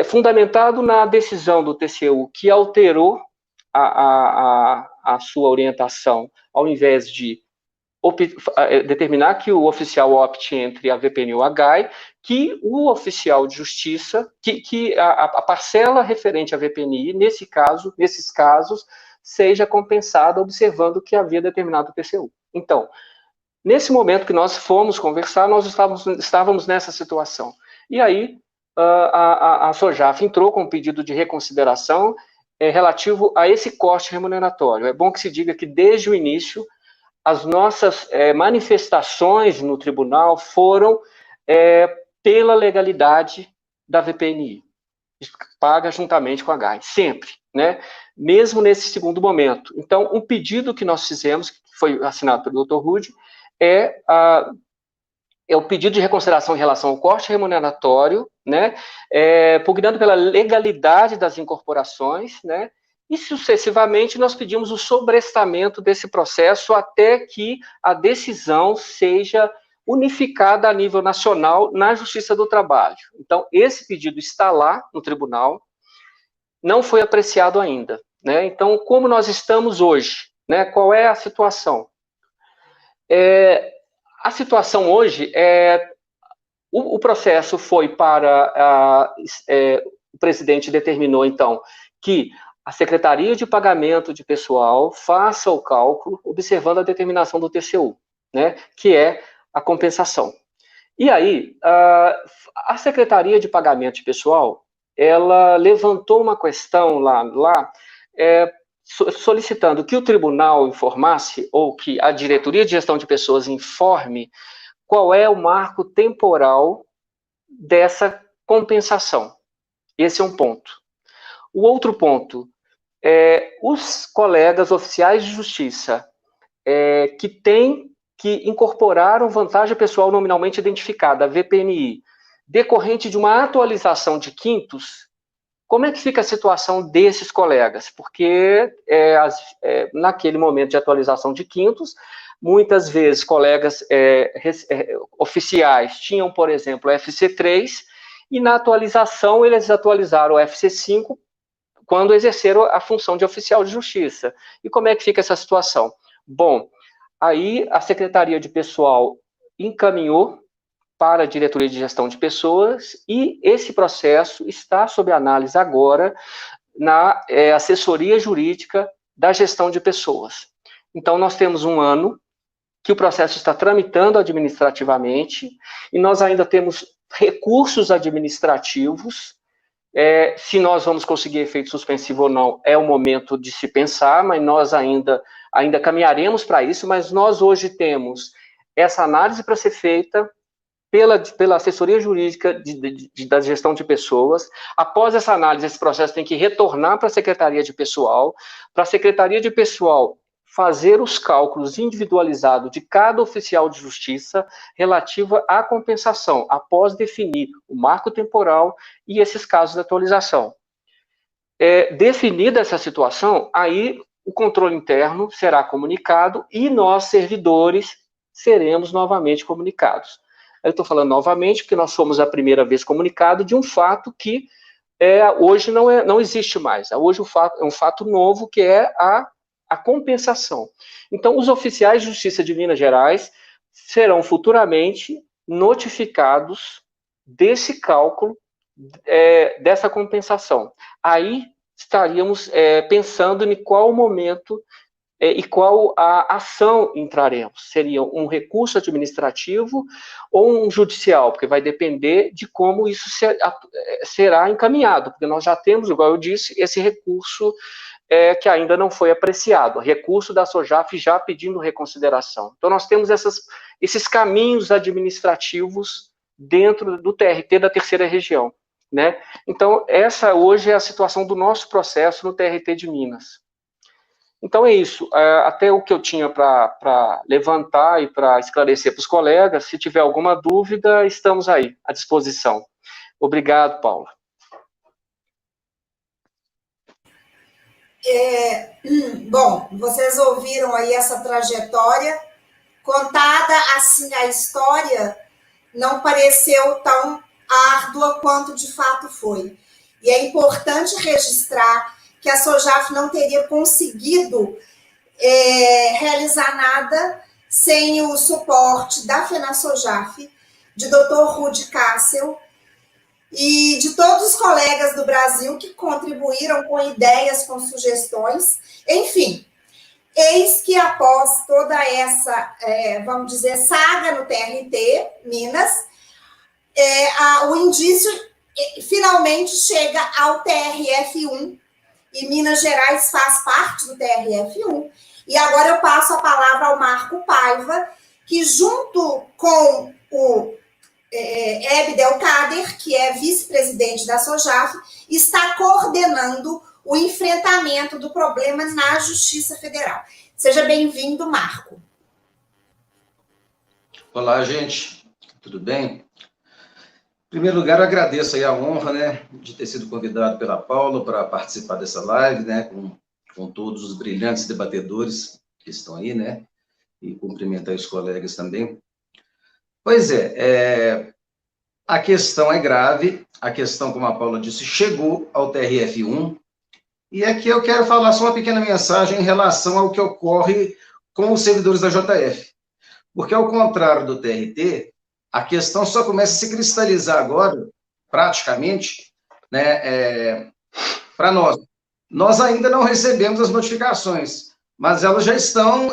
fundamentado na decisão do TCU, que alterou a sua orientação, ao invés de determinar que o oficial opte entre a VPNI ou a GAI, que o oficial de justiça, que a parcela referente à VPNI, nesses casos, seja compensada observando o que havia determinado o TCU. Então, nesse momento que nós fomos conversar, nós estávamos nessa situação. E aí, a SOJAF entrou com um pedido de reconsideração relativo a esse corte remuneratório. É bom que se diga que, desde o início, as nossas manifestações no tribunal foram pela legalidade da VPNI, paga juntamente com a GAI, sempre, né? Mesmo nesse segundo momento. Então, um pedido que nós fizemos, que foi assinado pelo Dr. Rudy, é o pedido de reconsideração em relação ao corte remuneratório, né? Pugnando pela legalidade das incorporações, né? E, sucessivamente, nós pedimos o sobrestamento desse processo até que a decisão seja unificada a nível nacional na Justiça do Trabalho. Então, esse pedido está lá no tribunal, não foi apreciado ainda, né? Então, como nós estamos hoje, né? Qual é a situação? A situação hoje o processo foi para o presidente determinou, então, que a Secretaria de Pagamento de Pessoal faça o cálculo observando a determinação do TCU, né, que é a compensação. E aí, a Secretaria de Pagamento de Pessoal, ela levantou uma questão lá solicitando que o tribunal informasse, ou que a Diretoria de Gestão de Pessoas informe, qual é o marco temporal dessa compensação. Esse é um ponto. O outro ponto, os colegas oficiais de justiça que incorporaram vantagem pessoal nominalmente identificada, a VPNI, decorrente de uma atualização de quintos, como é que fica a situação desses colegas? Porque naquele momento de atualização de quintos, muitas vezes colegas oficiais tinham, por exemplo, o FC3, e na atualização eles atualizaram o FC5 quando exerceram a função de oficial de justiça. E como é que fica essa situação? Bom, aí a Secretaria de Pessoal encaminhou para a Diretoria de Gestão de Pessoas e esse processo está sob análise agora na assessoria jurídica da gestão de pessoas. Então, nós temos um ano que o processo está tramitando administrativamente e nós ainda temos recursos administrativos. Se nós vamos conseguir efeito suspensivo ou não, é o momento de se pensar, mas nós ainda caminharemos para isso, mas nós hoje temos essa análise para ser feita pela assessoria jurídica da gestão de pessoas. Após essa análise, esse processo tem que retornar para a Secretaria de Pessoal, para a Secretaria de Pessoal fazer os cálculos individualizados de cada oficial de justiça relativa à compensação, após definir o marco temporal e esses casos de atualização. Definida essa situação, aí o controle interno será comunicado e nós, servidores, seremos novamente comunicados. Eu estou falando novamente porque nós fomos a primeira vez comunicado de um fato que hoje não existe mais. Hoje é um fato novo, que é a compensação. Então, os oficiais de justiça de Minas Gerais serão futuramente notificados desse cálculo, dessa compensação. Aí estaríamos pensando em qual momento e qual a ação entraremos. Seria um recurso administrativo ou um judicial, porque vai depender de como isso será encaminhado, porque nós já temos, igual eu disse, esse recurso que ainda não foi apreciado, recurso da SOJAF já pedindo reconsideração. Então, nós temos esses caminhos administrativos dentro do TRT da terceira região, né? Então, essa hoje é a situação do nosso processo no TRT de Minas. Então, é isso. Até o que eu tinha para levantar e para esclarecer para os colegas. Se tiver alguma dúvida, estamos aí, à disposição. Obrigado, Paulo. Bom, vocês ouviram aí essa trajetória. Contada assim a história, não pareceu tão árdua quanto de fato foi. E é importante registrar que a SOJAF não teria conseguido realizar nada sem o suporte da FENASOJAF, de Dr. Rudy Kassel e de todos os colegas do Brasil que contribuíram com ideias, com sugestões. Enfim, eis que após toda essa, vamos dizer, saga no TRT, Minas, o indício finalmente chega ao TRF1, e Minas Gerais faz parte do TRF1. E agora eu passo a palavra ao Marco Paiva, que junto com o Ebdel Kader, que é vice-presidente da SOJAF, está coordenando o enfrentamento do problema na Justiça Federal. Seja bem-vindo, Marco. Olá, gente. Tudo bem? Em primeiro lugar, eu agradeço aí a honra, né, de ter sido convidado pela Paula para participar dessa live, né, com todos os brilhantes debatedores que estão aí, né, e cumprimentar os colegas também. Pois a questão é grave, a questão, como a Paula disse, chegou ao TRF1, e aqui eu quero falar só uma pequena mensagem em relação ao que ocorre com os servidores da JF, porque ao contrário do TRT, a questão só começa a se cristalizar agora, praticamente, né, para nós. Nós ainda não recebemos as notificações, mas elas já estão,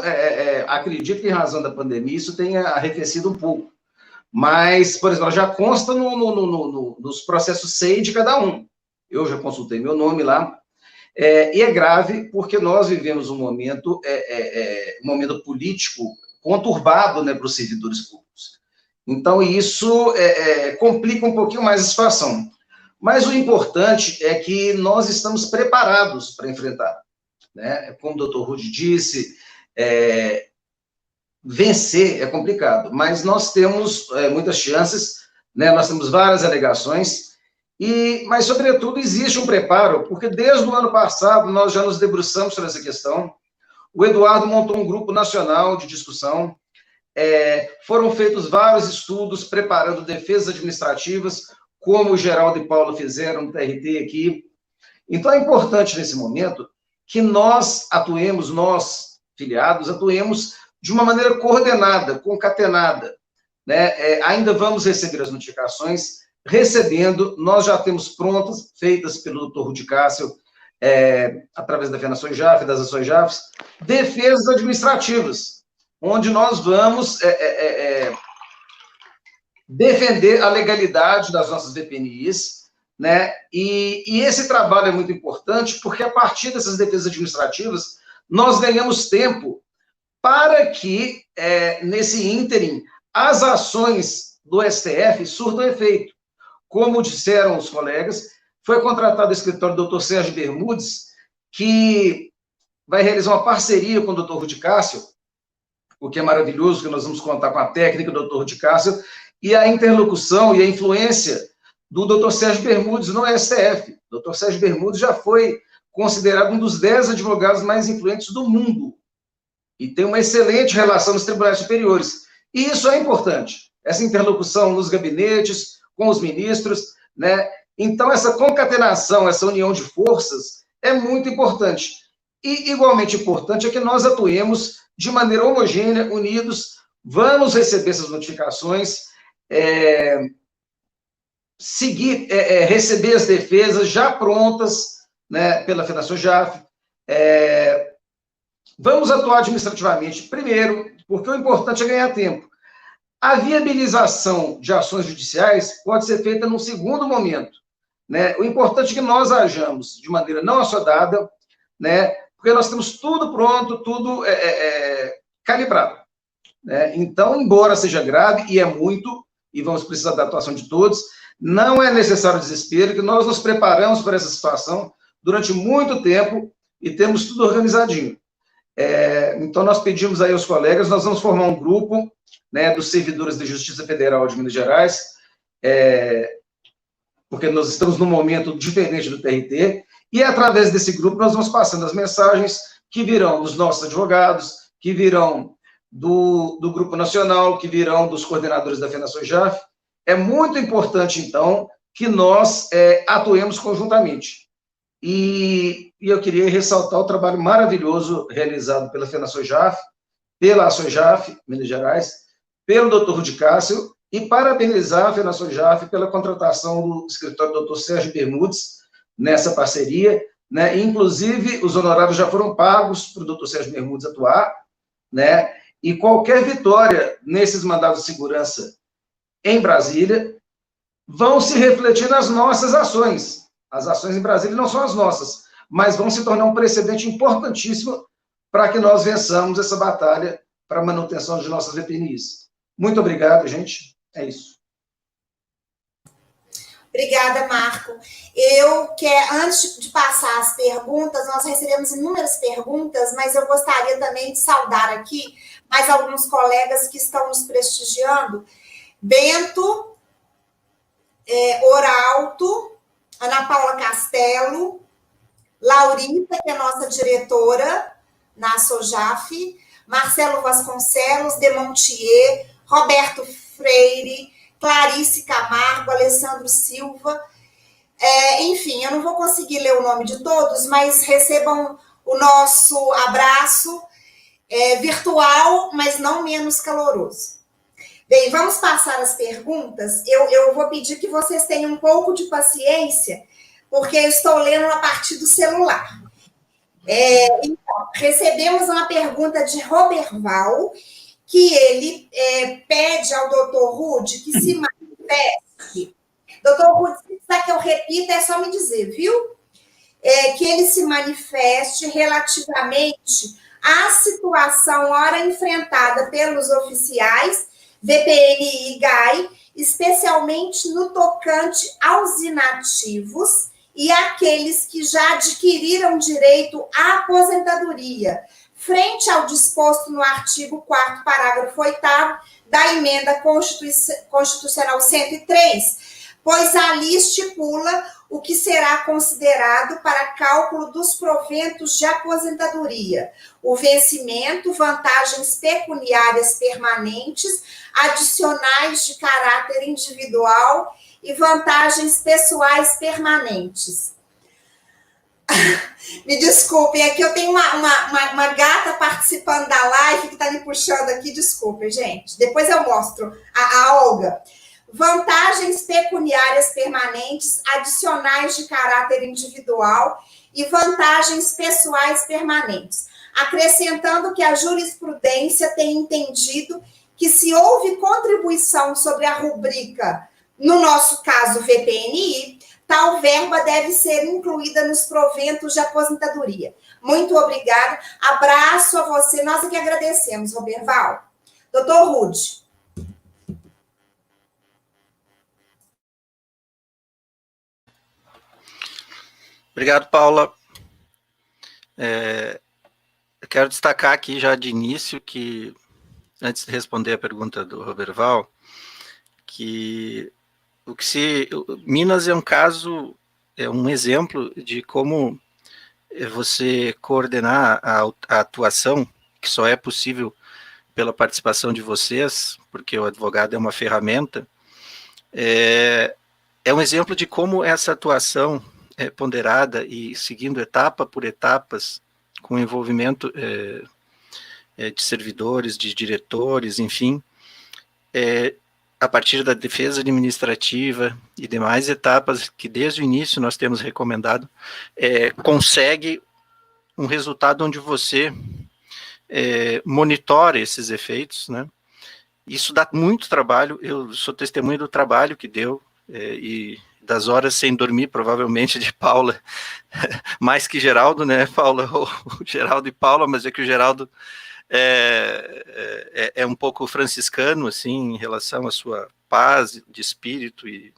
acredito que em razão da pandemia isso tenha arrefecido um pouco. Mas, por exemplo, ela já consta nos processos SEI de cada um. Eu já consultei meu nome lá. E é grave porque nós vivemos um momento político conturbado, né, para os servidores públicos. Então, isso complica um pouquinho mais a situação. Mas o importante é que nós estamos preparados para enfrentar, né? Como o Dr. Rudy disse, vencer é complicado, mas nós temos muitas chances, né? Nós temos várias alegações, mas, sobretudo, existe um preparo, porque desde o ano passado nós já nos debruçamos sobre essa questão. O Eduardo montou um grupo nacional de discussão, foram feitos vários estudos preparando defesas administrativas, como o Geraldo e Paulo fizeram no TRT aqui. Então, é importante, nesse momento, que nós atuemos, nós, filiados, atuemos de uma maneira coordenada, concatenada, né? Ainda vamos receber as notificações, recebendo, nós já temos prontas, feitas pelo Dr. Rudy Kassel, através da FENASOJAF, das SOJAFs, defesas administrativas, onde nós vamos defender a legalidade das nossas VPNIs, né? E esse trabalho é muito importante, porque a partir dessas defesas administrativas, nós ganhamos tempo para que, nesse ínterim, as ações do STF surtam efeito. Como disseram os colegas, foi contratado o escritório do Dr. Sérgio Bermudes, que vai realizar uma parceria com o Dr. Rudy Kassel, o que é maravilhoso, que nós vamos contar com a técnica do Dr. Rudy Kassel, e a interlocução e a influência do Dr. Sérgio Bermudes no STF. O Dr. Sérgio Bermudes já foi considerado um dos 10 advogados mais influentes do mundo, e tem uma excelente relação nos tribunais superiores. E isso é importante, essa interlocução nos gabinetes, com os ministros, né? Então, essa concatenação, essa união de forças é muito importante. E, igualmente importante, é que nós atuemos de maneira homogênea, unidos, vamos receber essas notificações, receber as defesas já prontas, né, pela FenaSoJaf, vamos atuar administrativamente, primeiro, porque o importante é ganhar tempo. A viabilização de ações judiciais pode ser feita num segundo momento, né? O importante é que nós ajamos de maneira não assodada, né? Porque nós temos tudo pronto, tudo calibrado, né? Então, embora seja grave, e é muito, e vamos precisar da atuação de todos, não é necessário desespero, que nós nos preparamos para essa situação durante muito tempo e temos tudo organizadinho. Então, nós pedimos aí aos colegas, nós vamos formar um grupo, né, dos servidores da Justiça Federal de Minas Gerais, porque nós estamos num momento diferente do TRT, e através desse grupo nós vamos passando as mensagens que virão dos nossos advogados, que virão do Grupo Nacional, que virão dos coordenadores da FenaSoJaf. É muito importante, então, que nós atuemos conjuntamente. E eu queria ressaltar o trabalho maravilhoso realizado pela FenaSoJaf, pela ASOJaf, Minas Gerais, pelo Dr. Rudi Cássio, e parabenizar a FenaSoJaf pela contratação do escritório do Dr. Sérgio Bermudes nessa parceria, né? Inclusive, os honorários já foram pagos para o Dr. Sérgio Bermudes atuar, né? E qualquer vitória nesses mandados de segurança em Brasília vão se refletir nas nossas ações. As ações em Brasília não são as nossas, mas vão se tornar um precedente importantíssimo para que nós vençamos essa batalha para a manutenção de nossas VPNIs. Muito obrigado, gente. É isso. Obrigada, Marco. Antes de passar as perguntas, nós recebemos inúmeras perguntas, mas eu gostaria também de saudar aqui mais alguns colegas que estão nos prestigiando. Bento, Oralto, Ana Paula Castelo, Laurita, que é nossa diretora na SOJAF, Marcelo Vasconcelos, Demontier, Roberto Freire, Clarice Camargo, Alessandro Silva, enfim, eu não vou conseguir ler o nome de todos, mas recebam o nosso abraço virtual, mas não menos caloroso. Bem, vamos passar as perguntas. Eu vou pedir que vocês tenham um pouco de paciência, porque eu estou lendo a partir do celular. Então, recebemos uma pergunta de Roberval, que ele pede ao doutor Rudi que se manifeste. Doutor Rudi, se quiser que eu repita, é só me dizer, viu? Que ele se manifeste relativamente à situação ora enfrentada pelos oficiais VPNI e GAI, especialmente no tocante aos inativos e aqueles que já adquiriram direito à aposentadoria, frente ao disposto no artigo 4º, parágrafo 8º da emenda constitucional 103, pois ali estipula o que será considerado para cálculo dos proventos de aposentadoria, o vencimento, vantagens pecuniárias permanentes, adicionais de caráter individual e vantagens pessoais permanentes. Me desculpem, aqui eu tenho uma gata participando da live que está me puxando aqui, desculpem, gente. Depois eu mostro a Olga. Vantagens pecuniárias permanentes, adicionais de caráter individual e vantagens pessoais permanentes, acrescentando que a jurisprudência tem entendido que se houve contribuição sobre a rubrica, no nosso caso VPNI, tal verba deve ser incluída nos proventos de aposentadoria. Muito obrigada, abraço a você, nós é que agradecemos, Roberval. Doutor Rudi. Obrigado, Paula. Eu quero destacar aqui já de início que, antes de responder a pergunta do Roberval, que Minas é um caso, é um exemplo de como você coordenar a atuação, que só é possível pela participação de vocês, porque o advogado é uma ferramenta, é um exemplo de como essa atuação é ponderada e seguindo etapa por etapas, com envolvimento de servidores, de diretores, enfim, a partir da defesa administrativa e demais etapas que desde o início nós temos recomendado, consegue um resultado onde você monitora esses efeitos, né? Isso dá muito trabalho, eu sou testemunha do trabalho que deu, e das horas sem dormir, provavelmente, de Paula, mais que Geraldo, né, Paula, ou Geraldo e Paula, mas é que o Geraldo é um pouco franciscano, assim, em relação à sua paz de espírito e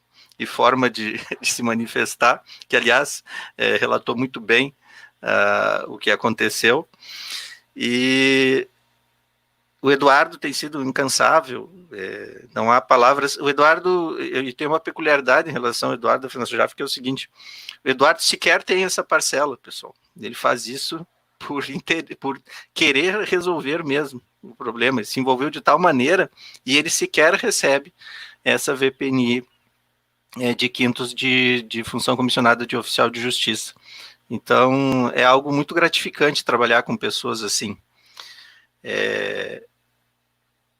forma de se manifestar, que, aliás, relatou muito bem o que aconteceu. E o Eduardo tem sido incansável, não há palavras. O Eduardo, eu tenho uma peculiaridade em relação ao Eduardo da Fundação Jaffe, que é o seguinte: o Eduardo sequer tem essa parcela, pessoal. Ele faz isso por querer resolver mesmo o problema. Ele se envolveu de tal maneira e ele sequer recebe essa VPNI de quintos de função comissionada de oficial de justiça. Então, é algo muito gratificante trabalhar com pessoas assim.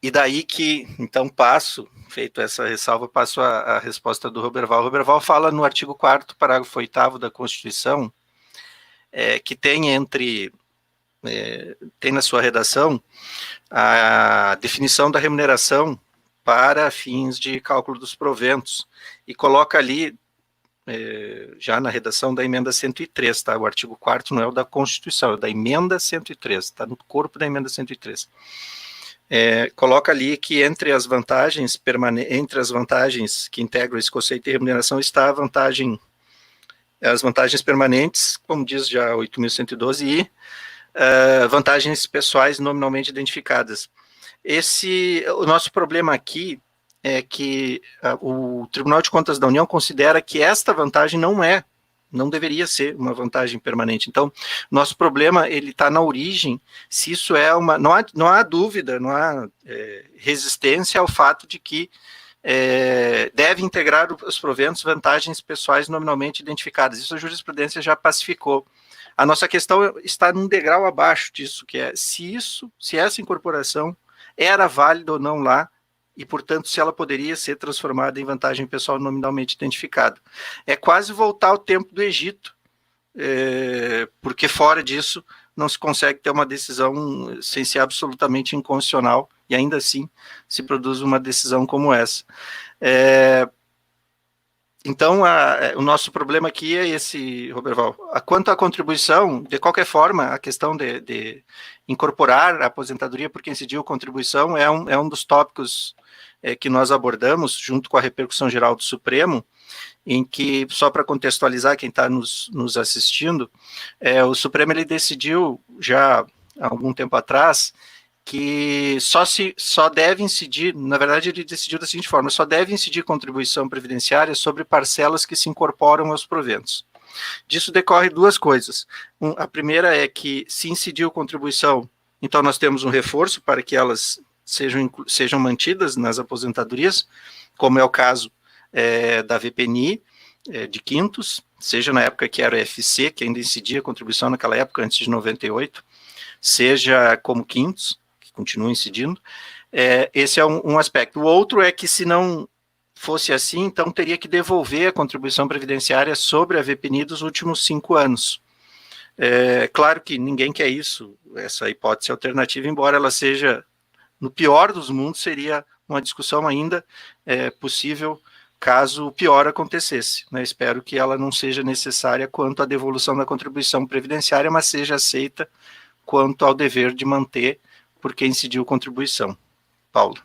E daí que, então, feito essa ressalva, passo a resposta do Roberval. O Roberval fala no artigo 4º, parágrafo 8º da Constituição, que tem tem na sua redação a definição da remuneração para fins de cálculo dos proventos, e coloca ali, já na redação da emenda 103, tá? O artigo 4º não é o da Constituição, é o da emenda 103, está no corpo da emenda 103. Coloca ali que entre as vantagens que integram esse conceito de remuneração está as vantagens permanentes, como diz já 8.112, e vantagens pessoais nominalmente identificadas. O nosso problema aqui é que o Tribunal de Contas da União considera que esta vantagem não deveria ser uma vantagem permanente. Então, nosso problema, ele está na origem, se isso é uma... Não há dúvida, não há resistência ao fato de que deve integrar os proventos vantagens pessoais nominalmente identificadas. Isso a jurisprudência já pacificou. A nossa questão está num degrau abaixo disso, que é se essa incorporação era válida ou não lá, e, portanto, se ela poderia ser transformada em vantagem pessoal nominalmente identificada. É quase voltar ao tempo do Egito, porque fora disso não se consegue ter uma decisão sem ser absolutamente inconstitucional, e ainda assim se produz uma decisão como essa. Então, o nosso problema aqui é esse, Roberval. Quanto à contribuição, de qualquer forma, a questão de incorporar a aposentadoria por quem incidiu contribuição é um dos tópicos que nós abordamos, junto com a repercussão geral do Supremo, em que, só para contextualizar quem está nos assistindo, o Supremo ele decidiu, já há algum tempo atrás, que só deve incidir, na verdade ele decidiu da seguinte forma: só deve incidir contribuição previdenciária sobre parcelas que se incorporam aos proventos. Disso decorre duas coisas. A primeira é que, se incidiu contribuição, então nós temos um reforço para que elas sejam mantidas nas aposentadorias, como é o caso da VPNI, de quintos, seja na época que era o FC, que ainda incidia contribuição naquela época, antes de 98, seja como quintos, que continua incidindo. Esse é um aspecto. O outro é que, se não fosse assim, então teria que devolver a contribuição previdenciária sobre a VPNI dos últimos 5 anos. Claro que ninguém quer isso, essa hipótese alternativa, embora ela seja, no pior dos mundos, seria uma discussão ainda possível caso o pior acontecesse, né? Espero que ela não seja necessária quanto à devolução da contribuição previdenciária, mas seja aceita quanto ao dever de manter por quem incidiu contribuição. Paulo.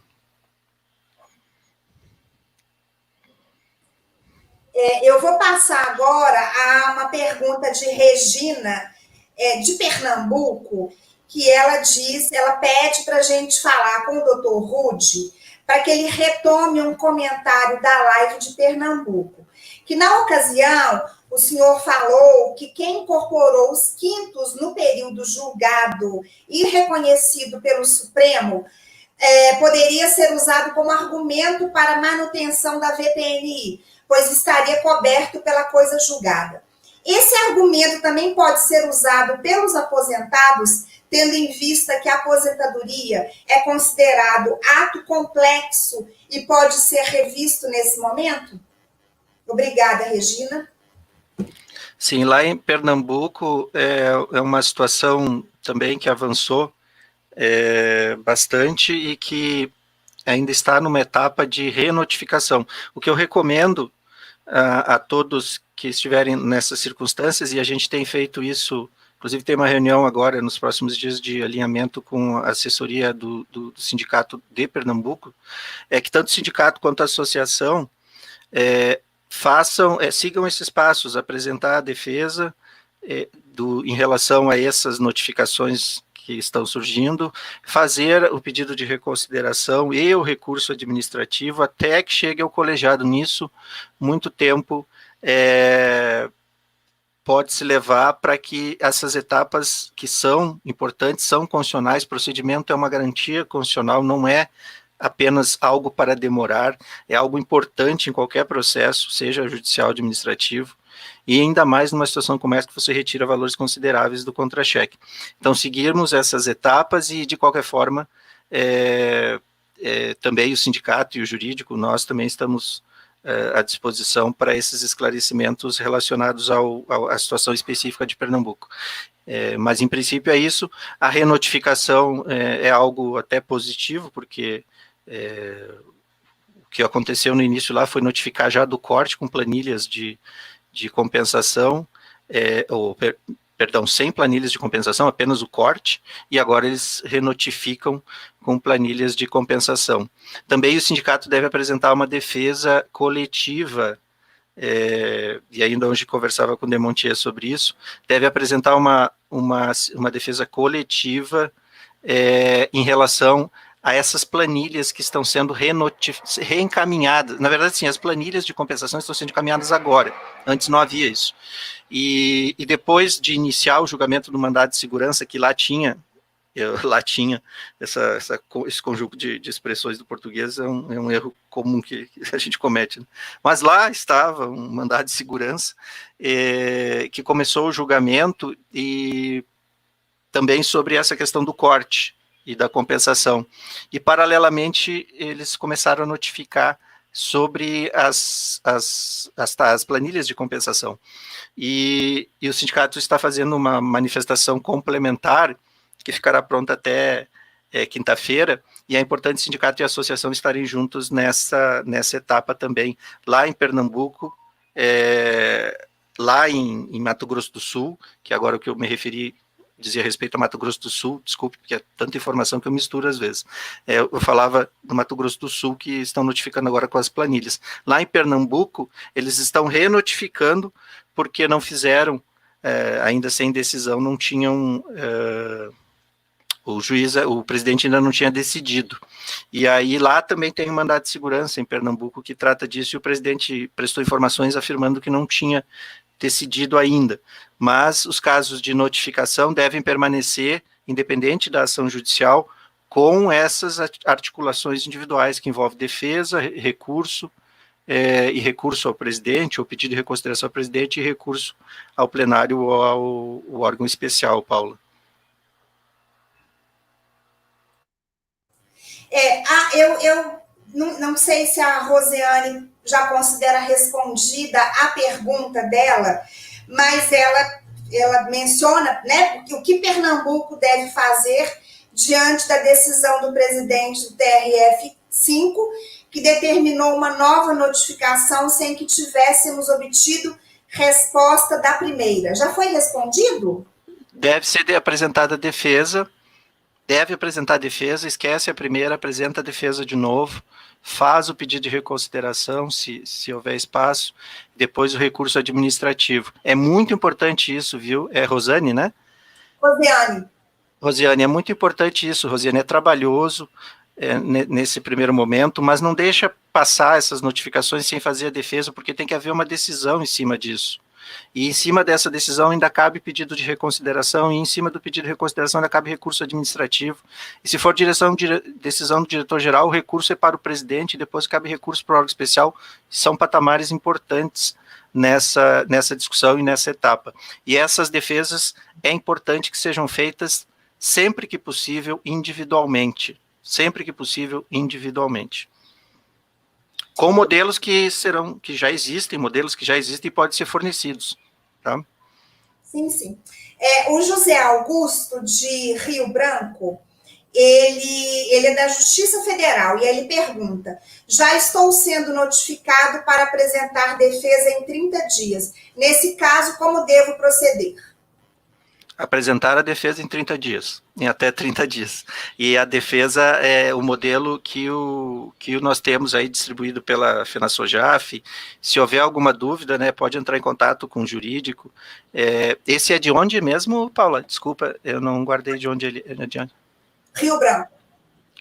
Eu vou passar agora a uma pergunta de Regina, de Pernambuco, que ela pede para a gente falar com o Dr. Rude, para que ele retome um comentário da live de Pernambuco, que na ocasião o senhor falou que quem incorporou os quintos no período julgado e reconhecido pelo Supremo poderia ser usado como argumento para manutenção da VPNI, pois estaria coberto pela coisa julgada. Esse argumento também pode ser usado pelos aposentados, tendo em vista que a aposentadoria é considerado ato complexo e pode ser revisto nesse momento? Obrigada, Regina. Sim, lá em Pernambuco é uma situação também que avançou bastante e que ainda está numa etapa de renotificação. O que eu recomendo a todos que estiverem nessas circunstâncias, e a gente tem feito isso, inclusive tem uma reunião agora, nos próximos dias, de alinhamento com a assessoria do sindicato de Pernambuco, é que tanto o sindicato quanto a associação sigam esses passos, apresentar a defesa em relação a essas notificações que estão surgindo, fazer o pedido de reconsideração e o recurso administrativo até que chegue ao colegiado. Nisso, muito tempo pode se levar para que essas etapas que são importantes, são constitucionais, procedimento é uma garantia constitucional, não é apenas algo para demorar, é algo importante em qualquer processo, seja judicial, administrativo, e ainda mais numa situação como essa que você retira valores consideráveis do contra-cheque. Então, seguirmos essas etapas e, de qualquer forma, também o sindicato e o jurídico, nós também estamos à disposição para esses esclarecimentos relacionados à situação específica de Pernambuco. Mas, em princípio, é isso. A renotificação é algo até positivo, porque o que aconteceu no início lá foi notificar já do corte com planilhas de compensação, sem planilhas de compensação, apenas o corte, e agora eles renotificam com planilhas de compensação. Também o sindicato deve apresentar uma defesa coletiva, e ainda hoje conversava com o Demontier sobre isso, deve apresentar uma defesa coletiva em relação a essas planilhas que estão sendo reencaminhadas. Na verdade, sim, as planilhas de compensação estão sendo encaminhadas agora, antes não havia isso. E depois de iniciar o julgamento do mandado de segurança, que lá tinha esse conjunto de expressões do português, é um erro comum que a gente comete, né? Mas lá estava um mandado de segurança que começou o julgamento e também sobre essa questão do corte e da compensação. E, paralelamente, eles começaram a notificar sobre as planilhas de compensação. E o sindicato está fazendo uma manifestação complementar, que ficará pronta até quinta-feira, e é importante o sindicato e a associação estarem juntos nessa etapa também. Lá em Pernambuco, lá em Mato Grosso do Sul, que agora o que eu me referi dizia respeito a Mato Grosso do Sul, desculpe, porque é tanta informação que eu misturo às vezes. Eu falava do Mato Grosso do Sul, que estão notificando agora com as planilhas. Lá em Pernambuco, eles estão renotificando, porque não fizeram, ainda sem decisão, não tinham... o presidente ainda não tinha decidido. E aí lá também tem um mandado de segurança em Pernambuco que trata disso, e o presidente prestou informações afirmando que não tinha decidido ainda, mas os casos de notificação devem permanecer, independente da ação judicial, com essas articulações individuais que envolvem defesa, recurso, e recurso ao presidente, ou pedido de reconsideração ao presidente, e recurso ao plenário ou ao órgão especial, Paula. Eu não sei se a Rosiane já considera respondida a pergunta dela, mas ela menciona, né, o que Pernambuco deve fazer diante da decisão do presidente do TRF5, que determinou uma nova notificação sem que tivéssemos obtido resposta da primeira. Já foi respondido? Deve ser apresentada a defesa, esquece a primeira, apresenta a defesa de novo, faz o pedido de reconsideração, se houver espaço, depois o recurso administrativo. É muito importante isso, viu? É Rosane, né? Rosiane, é muito importante isso, Rosiane, é trabalhoso nesse primeiro momento, mas não deixa passar essas notificações sem fazer a defesa, porque tem que haver uma decisão em cima disso. e em cima dessa decisão ainda cabe pedido de reconsideração, e em cima do pedido de reconsideração ainda cabe recurso administrativo, e se for decisão do diretor-geral, o recurso é para o presidente, e depois cabe recurso para o órgão especial. São patamares importantes nessa discussão e nessa etapa. E essas defesas é importante que sejam feitas sempre que possível individualmente, com modelos que já existem, e podem ser fornecidos, tá? Sim, sim. O José Augusto, de Rio Branco, ele é da Justiça Federal, e ele pergunta: já estou sendo notificado para apresentar defesa em 30 dias. Nesse caso, como devo proceder? Apresentar a defesa em 30 dias, em até 30 dias. E a defesa é o modelo que nós temos aí distribuído pela FenaSoJaF. Se houver alguma dúvida, né, pode entrar em contato com o jurídico. Esse é de onde mesmo, Paula? Desculpa, eu não guardei de onde ele é. De onde? Rio Branco.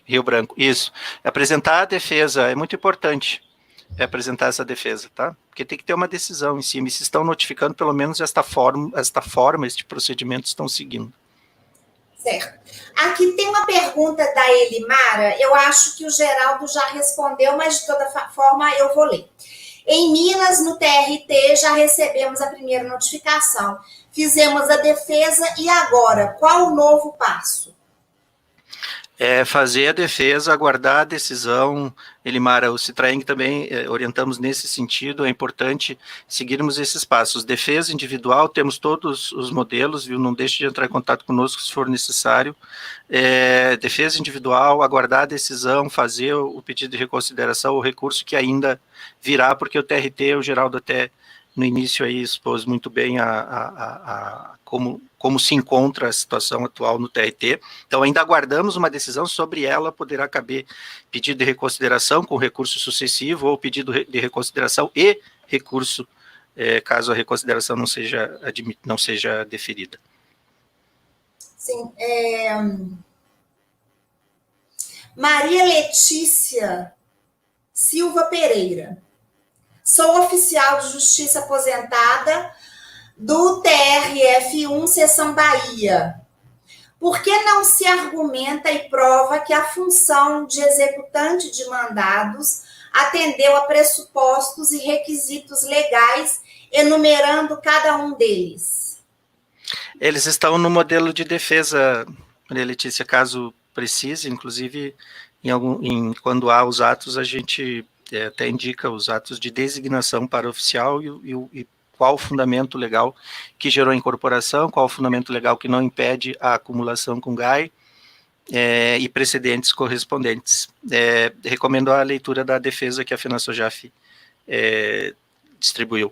Rio Branco, isso. Apresentar a defesa é muito importante. Apresentar essa defesa, tá? Porque tem que ter uma decisão em cima, e se estão notificando, pelo menos este procedimento estão seguindo. Certo. Aqui tem uma pergunta da Elimara, eu acho que o Geraldo já respondeu, mas de toda forma eu vou ler. Em Minas, no TRT, já recebemos a primeira notificação, fizemos a defesa, e agora, qual o novo passo? Fazer a defesa, aguardar a decisão. Elimara, o Citraeng também orientamos nesse sentido, é importante seguirmos esses passos. Defesa individual, temos todos os modelos, viu? Não deixe de entrar em contato conosco se for necessário. Defesa individual, aguardar a decisão, fazer o pedido de reconsideração, o recurso que ainda virá, porque o TRT, o Geraldo até no início aí expôs muito bem como se encontra a situação atual no TRT. Então, ainda aguardamos uma decisão, sobre ela poderá caber pedido de reconsideração com recurso sucessivo, ou pedido de reconsideração e recurso, caso a reconsideração não seja deferida. Sim. Maria Letícia Silva Pereira. Sou oficial de justiça aposentada do TRF1, Seção Bahia. Por que não se argumenta e prova que a função de executante de mandados atendeu a pressupostos e requisitos legais, enumerando cada um deles? Eles estão no modelo de defesa, Maria Letícia, caso precise, inclusive, quando há os atos, a gente até indica os atos de designação para oficial e qual o fundamento legal que gerou a incorporação, qual o fundamento legal que não impede a acumulação com GAI, e precedentes correspondentes. Recomendo a leitura da defesa que a FenaSoJaF distribuiu.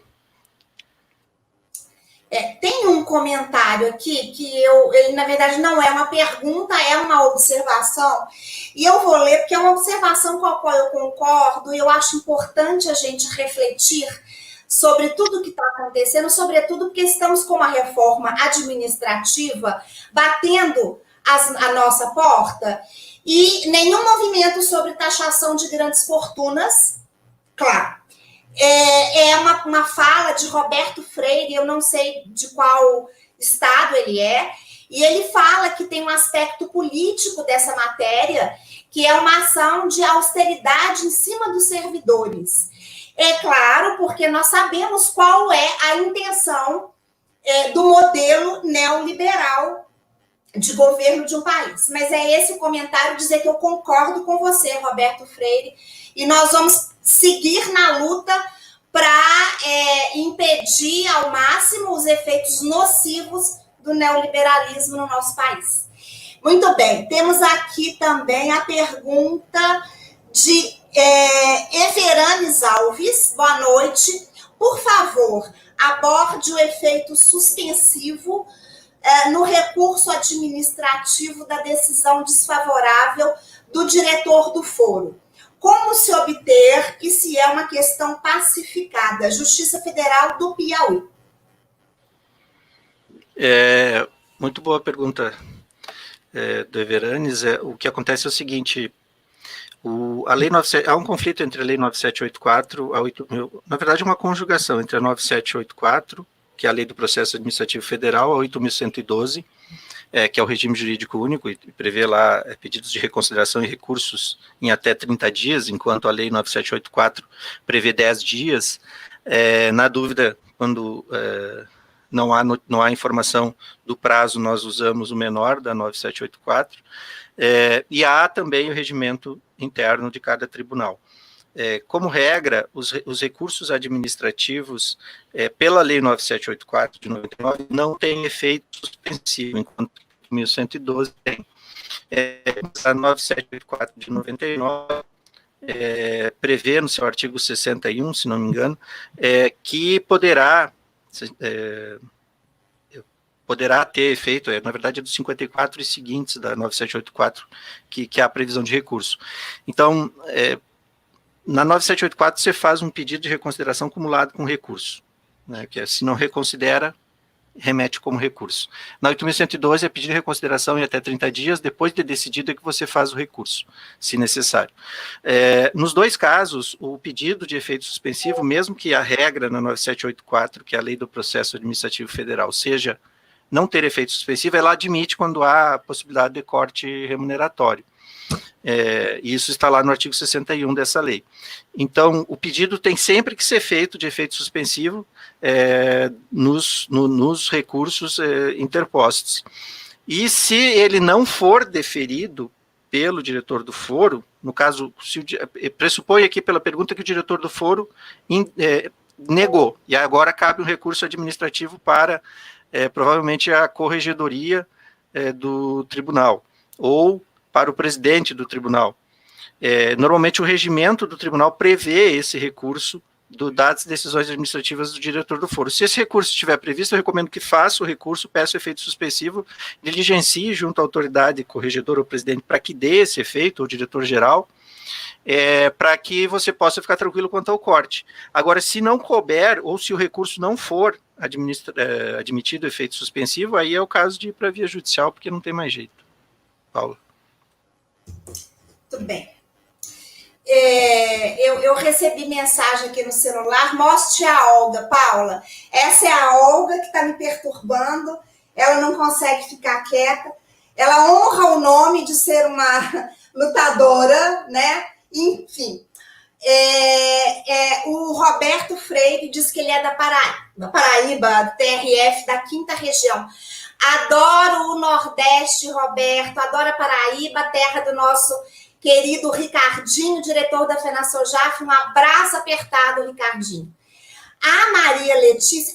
Tem um comentário aqui que ele, na verdade, não é uma pergunta, é uma observação, e eu vou ler porque é uma observação com a qual eu concordo, e eu acho importante a gente refletir sobre tudo o que está acontecendo, sobretudo porque estamos com uma reforma administrativa batendo a nossa porta, e nenhum movimento sobre taxação de grandes fortunas, claro. Uma fala de Roberto Freire, eu não sei de qual estado ele é, e ele fala que tem um aspecto político dessa matéria, que é uma ação de austeridade em cima dos servidores. É claro, porque nós sabemos qual é a intenção do modelo neoliberal de governo de um país. Mas é esse o comentário, dizer que eu concordo com você, Roberto Freire, e nós vamos seguir na luta para impedir ao máximo os efeitos nocivos do neoliberalismo no nosso país. Muito bem, temos aqui também a pergunta de Everanes Alves. Boa noite. Por favor, aborde o efeito suspensivo no recurso administrativo da decisão desfavorável do diretor do foro. Como se obter e se é uma questão pacificada? Justiça Federal do Piauí. Muito boa pergunta do Everanes. O que acontece é o seguinte: a lei 97, há um conflito entre a lei 9784, na verdade uma conjugação entre a 9784 e a 8.000. Na verdade, uma conjugação entre a 9784 e a 8.000, 9784 é a lei 9784 e a 8.000 que é a Lei do Processo Administrativo Federal, a 8.112, que é o regime jurídico único, e prevê lá pedidos de reconsideração e recursos em até 30 dias, enquanto a Lei 9784 prevê 10 dias. Na dúvida, quando não há informação do prazo, nós usamos o menor da 9784, e há também o regimento interno de cada tribunal. Como regra, os recursos administrativos, pela Lei 9784 de 99, não têm efeito suspensivo, enquanto 1112 tem. A 9784 de 99 prevê no seu artigo 61, se não me engano, que poderá ter efeito, na verdade é dos 54 e seguintes da 9784, que há a previsão de recurso. Então, na 9784 você faz um pedido de reconsideração acumulado com recurso, né, que se não reconsidera, remete como recurso. Na 8.112 é pedir reconsideração em até 30 dias, depois de decidido é que você faz o recurso, se necessário. Nos dois casos, o pedido de efeito suspensivo, mesmo que a regra na 9784, que é a Lei do Processo Administrativo Federal, seja não ter efeito suspensivo, ela admite quando há possibilidade de corte remuneratório. Isso está lá no artigo 61 dessa lei. Então, o pedido tem sempre que ser feito de efeito suspensivo nos recursos interpostos. E se ele não for deferido pelo diretor do foro, no caso, pressupõe aqui pela pergunta que o diretor do foro negou, e agora cabe um recurso administrativo para, provavelmente, a corregedoria do tribunal, ou para o presidente do tribunal. Normalmente o regimento do tribunal prevê esse recurso das decisões administrativas do diretor do foro. Se esse recurso estiver previsto, eu recomendo que faça o recurso, peça o efeito suspensivo, diligencie junto à autoridade corregedora ou presidente para que dê esse efeito, ou diretor-geral, para que você possa ficar tranquilo quanto ao corte. Agora, se não couber, ou se o recurso não for admitido efeito suspensivo, aí é o caso de ir para a via judicial, porque não tem mais jeito. Paula. Tudo bem. Eu recebi mensagem aqui no celular, mostre a Olga. Paula, essa é a Olga que está me perturbando, ela não consegue ficar quieta, ela honra o nome de ser uma lutadora, né? Enfim, o Roberto Freire diz que ele é da Paraíba, do TRF, da 5ª região. Adoro o Nordeste, Roberto, adoro a Paraíba, terra do nosso querido Ricardinho, diretor da FenaSoJaf. Um abraço apertado, Ricardinho. A Maria Letícia,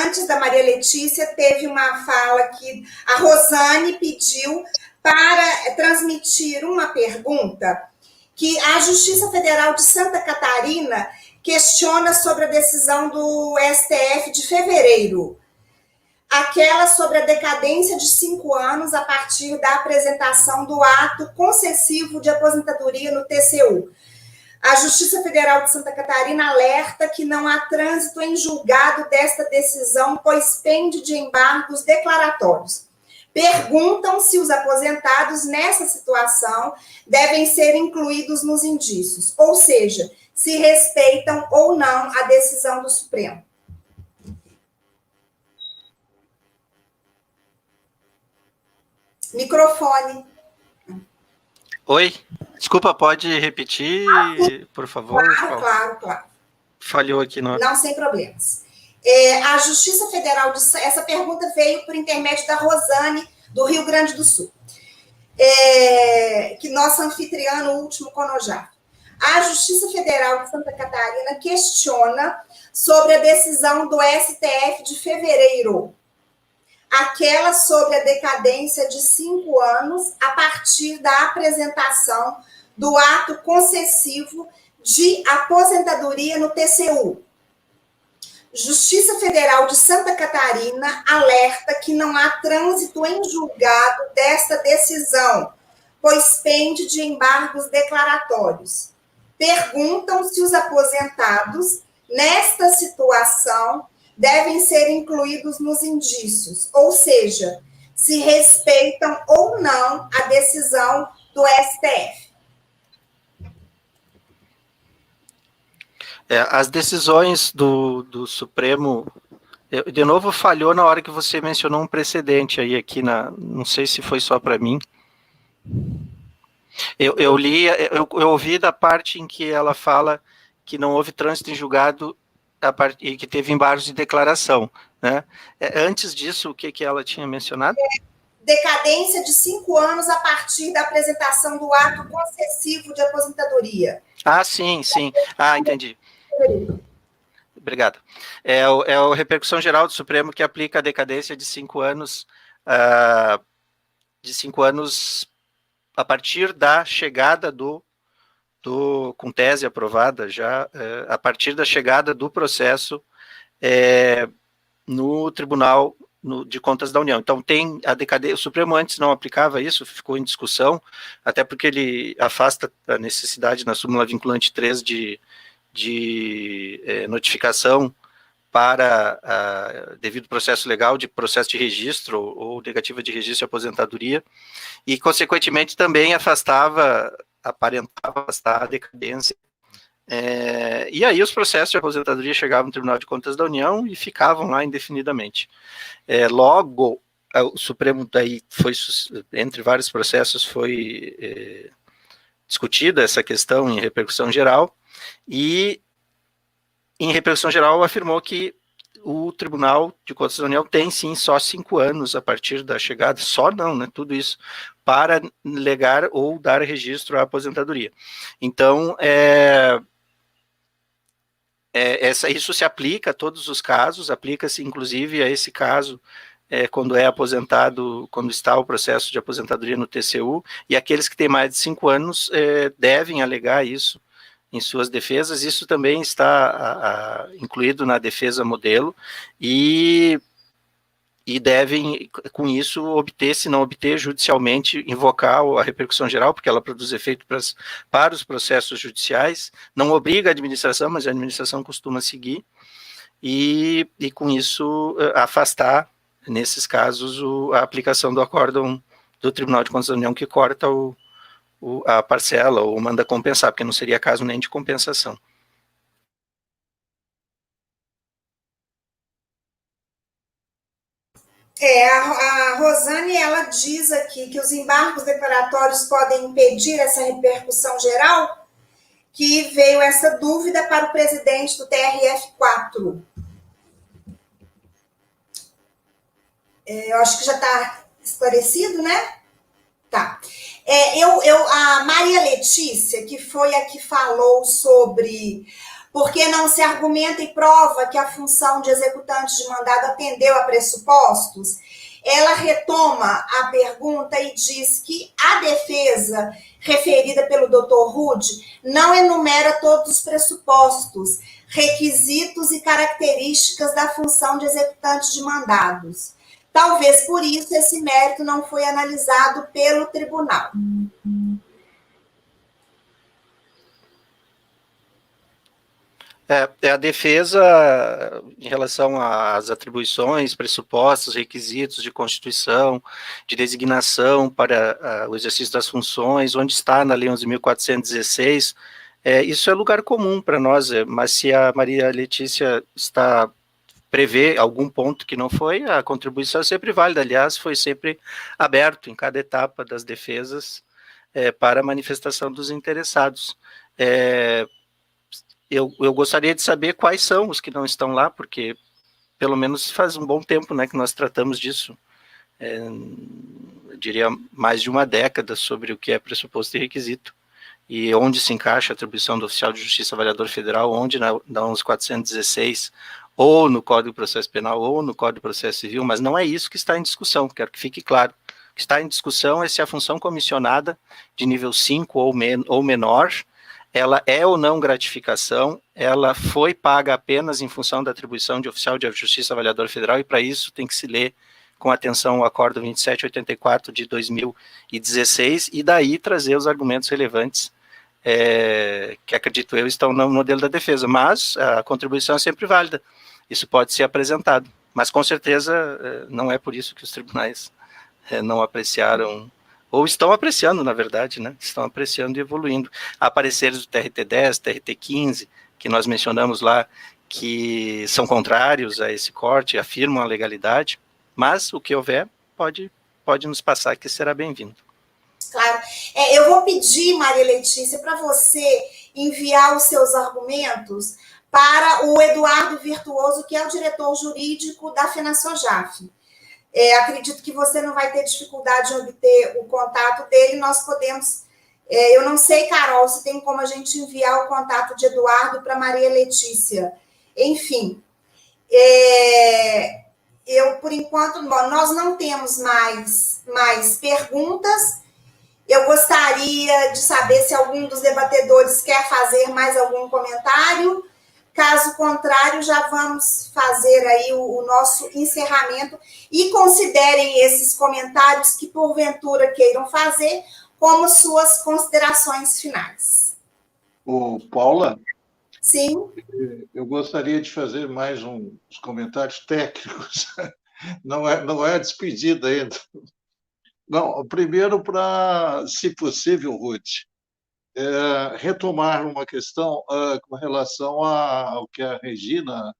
antes da Maria Letícia, teve uma fala que a Rosane pediu para transmitir uma pergunta que a Justiça Federal de Santa Catarina questiona sobre a decisão do STF de fevereiro, aquela sobre a decadência de 5 anos a partir da apresentação do ato concessivo de aposentadoria no TCU. A Justiça Federal de Santa Catarina alerta que não há trânsito em julgado desta decisão, pois pende de embargos declaratórios. Perguntam se os aposentados nessa situação devem ser incluídos nos indícios, ou seja, se respeitam ou não a decisão do Supremo. Microfone. Oi, desculpa, pode repetir, por favor? Claro. Falhou aqui. Não, sem problemas. A Justiça Federal, essa pergunta veio por intermédio da Rosane, do Rio Grande do Sul, que nossa anfitriã no último CONOJAF. A Justiça Federal de Santa Catarina questiona sobre a decisão do STF de fevereiro, aquela sobre a decadência de 5 anos a partir da apresentação do ato concessivo de aposentadoria no TCU. Justiça Federal de Santa Catarina alerta que não há trânsito em julgado desta decisão, pois pende de embargos declaratórios. Perguntam se os aposentados, nesta situação, devem ser incluídos nos indícios, ou seja, se respeitam ou não a decisão do STF. As decisões do Supremo, de novo, falhou na hora que você mencionou um precedente aí aqui, não sei se foi só para mim. Eu li, eu ouvi da parte em que ela fala que não houve trânsito em julgado e que teve embargos de declaração, né? Antes disso, o que ela tinha mencionado? Decadência de 5 anos a partir da apresentação do ato concessivo de aposentadoria. Ah, sim. Ah, entendi. Obrigado. É a repercussão geral do Supremo que aplica a decadência de 5 anos, a partir da chegada com tese aprovada já, a partir da chegada do processo no Tribunal de Contas da União. Então, tem a decadência. O Supremo antes não aplicava isso, ficou em discussão, até porque ele afasta a necessidade na súmula vinculante 3 de notificação para devido processo legal de processo de registro ou negativa de registro de aposentadoria, e, consequentemente, também aparentava afastar a decadência. E aí os processos de aposentadoria chegavam no Tribunal de Contas da União e ficavam lá indefinidamente. Logo, o Supremo, daí, entre vários processos, foi discutida essa questão em repercussão geral, e em repercussão geral afirmou que o Tribunal de Contas da União tem, sim, só 5 anos a partir da chegada, só não, né, tudo isso, para negar ou dar registro à aposentadoria. Então, isso se aplica a todos os casos, aplica-se inclusive a esse caso quando é aposentado, quando está o processo de aposentadoria no TCU, e aqueles que têm mais de 5 anos devem alegar isso em suas defesas. Isso também está incluído na defesa modelo, e devem, com isso, obter, se não obter judicialmente, invocar a repercussão geral, porque ela produz efeito para os processos judiciais, não obriga a administração, mas a administração costuma seguir, e com isso afastar, nesses casos, a aplicação do acórdão do Tribunal de Contas da União, que corta a parcela ou manda compensar, porque não seria caso nem de compensação. A Rosane, ela diz aqui que os embargos declaratórios podem impedir essa repercussão geral, que veio essa dúvida para o presidente do TRF4. Eu acho que já está esclarecido, né? Tá. A Maria Letícia, que foi a que falou sobre por que não se argumenta e prova que a função de executante de mandado atendeu a pressupostos, ela retoma a pergunta e diz que a defesa referida pelo Dr. Rude não enumera todos os pressupostos, requisitos e características da função de executante de mandados. Talvez por isso esse mérito não foi analisado pelo tribunal. A defesa, em relação às atribuições, pressupostos, requisitos de constituição, de designação para o exercício das funções, onde está na Lei 11.416, isso é lugar comum para nós, mas se a Maria Letícia prevê algum ponto que não foi, a contribuição é sempre válida. Aliás, foi sempre aberto em cada etapa das defesas para a manifestação dos interessados. Eu gostaria de saber quais são os que não estão lá, porque pelo menos faz um bom tempo, né, que nós tratamos disso. Eu diria mais de uma década sobre o que é pressuposto e requisito, e onde se encaixa a atribuição do oficial de justiça avaliador federal, onde na 11.416, ou no Código de Processo Penal, ou no Código de Processo Civil, mas não é isso que está em discussão, quero que fique claro. O que está em discussão é se a função comissionada de nível 5 ou menor, ela é ou não gratificação, ela foi paga apenas em função da atribuição de oficial de justiça avaliador federal, e para isso tem que se ler com atenção o Acordo 2784 de 2016, e daí trazer os argumentos relevantes que, acredito eu, estão no modelo da defesa, mas a contribuição é sempre válida, isso pode ser apresentado, mas com certeza não é por isso que os tribunais não apreciaram, ou estão apreciando, na verdade, né? Estão apreciando e evoluindo. Há pareceres do TRT10, TRT15, que nós mencionamos lá, que são contrários a esse corte, afirmam a legalidade, mas o que houver pode nos passar, que será bem-vindo. Claro. Eu vou pedir, Maria Letícia, para você enviar os seus argumentos para o Eduardo Virtuoso, que é o diretor jurídico da FenaSOJAF. Acredito que você não vai ter dificuldade em obter o contato dele, nós podemos... eu não sei, Carol, se tem como a gente enviar o contato de Eduardo para Maria Letícia. Enfim, por enquanto, nós não temos mais perguntas. Eu gostaria de saber se algum dos debatedores quer fazer mais algum comentário. Caso contrário, já vamos fazer aí o nosso encerramento e considerem esses comentários que, porventura, queiram fazer como suas considerações finais. Paula? Sim. Eu gostaria de fazer mais uns comentários técnicos. Não é a despedida ainda. Não, primeiro, se possível, Ruth, retomar uma questão com relação ao que a Regina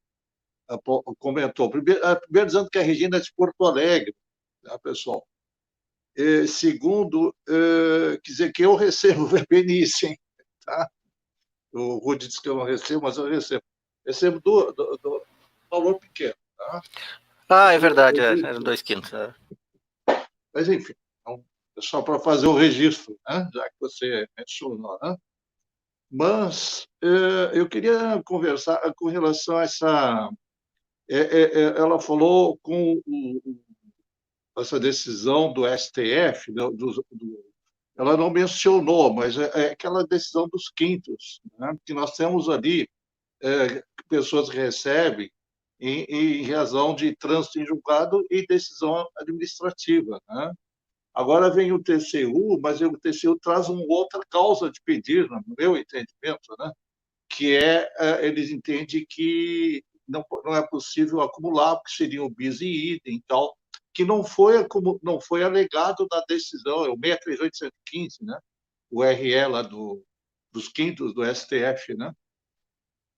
comentou. Primeiro dizendo que a Regina é de Porto Alegre, tá, pessoal? Segundo, quer dizer que eu recebo o VPNIS, hein? Tá? O Ruth disse que eu não recebo, mas eu recebo. Recebo do valor pequeno. Tá? É verdade, eram 2 quintos. Mas, enfim, é só para fazer o registro, né? Já que você mencionou. Né? Mas eu queria conversar com relação a essa... ela falou com essa decisão do STF, ela não mencionou, mas é aquela decisão dos quintos, né? Que nós temos ali pessoas que recebem em razão de trânsito em julgado e decisão administrativa, né? Agora vem o TCU, mas o TCU traz uma outra causa de pedir, no meu entendimento, né? Que eles entendem que não é possível acumular, porque seria o bis e idem e tal, que não foi alegado na decisão, é o 63815, né? O RE lá dos quintos do STF, né?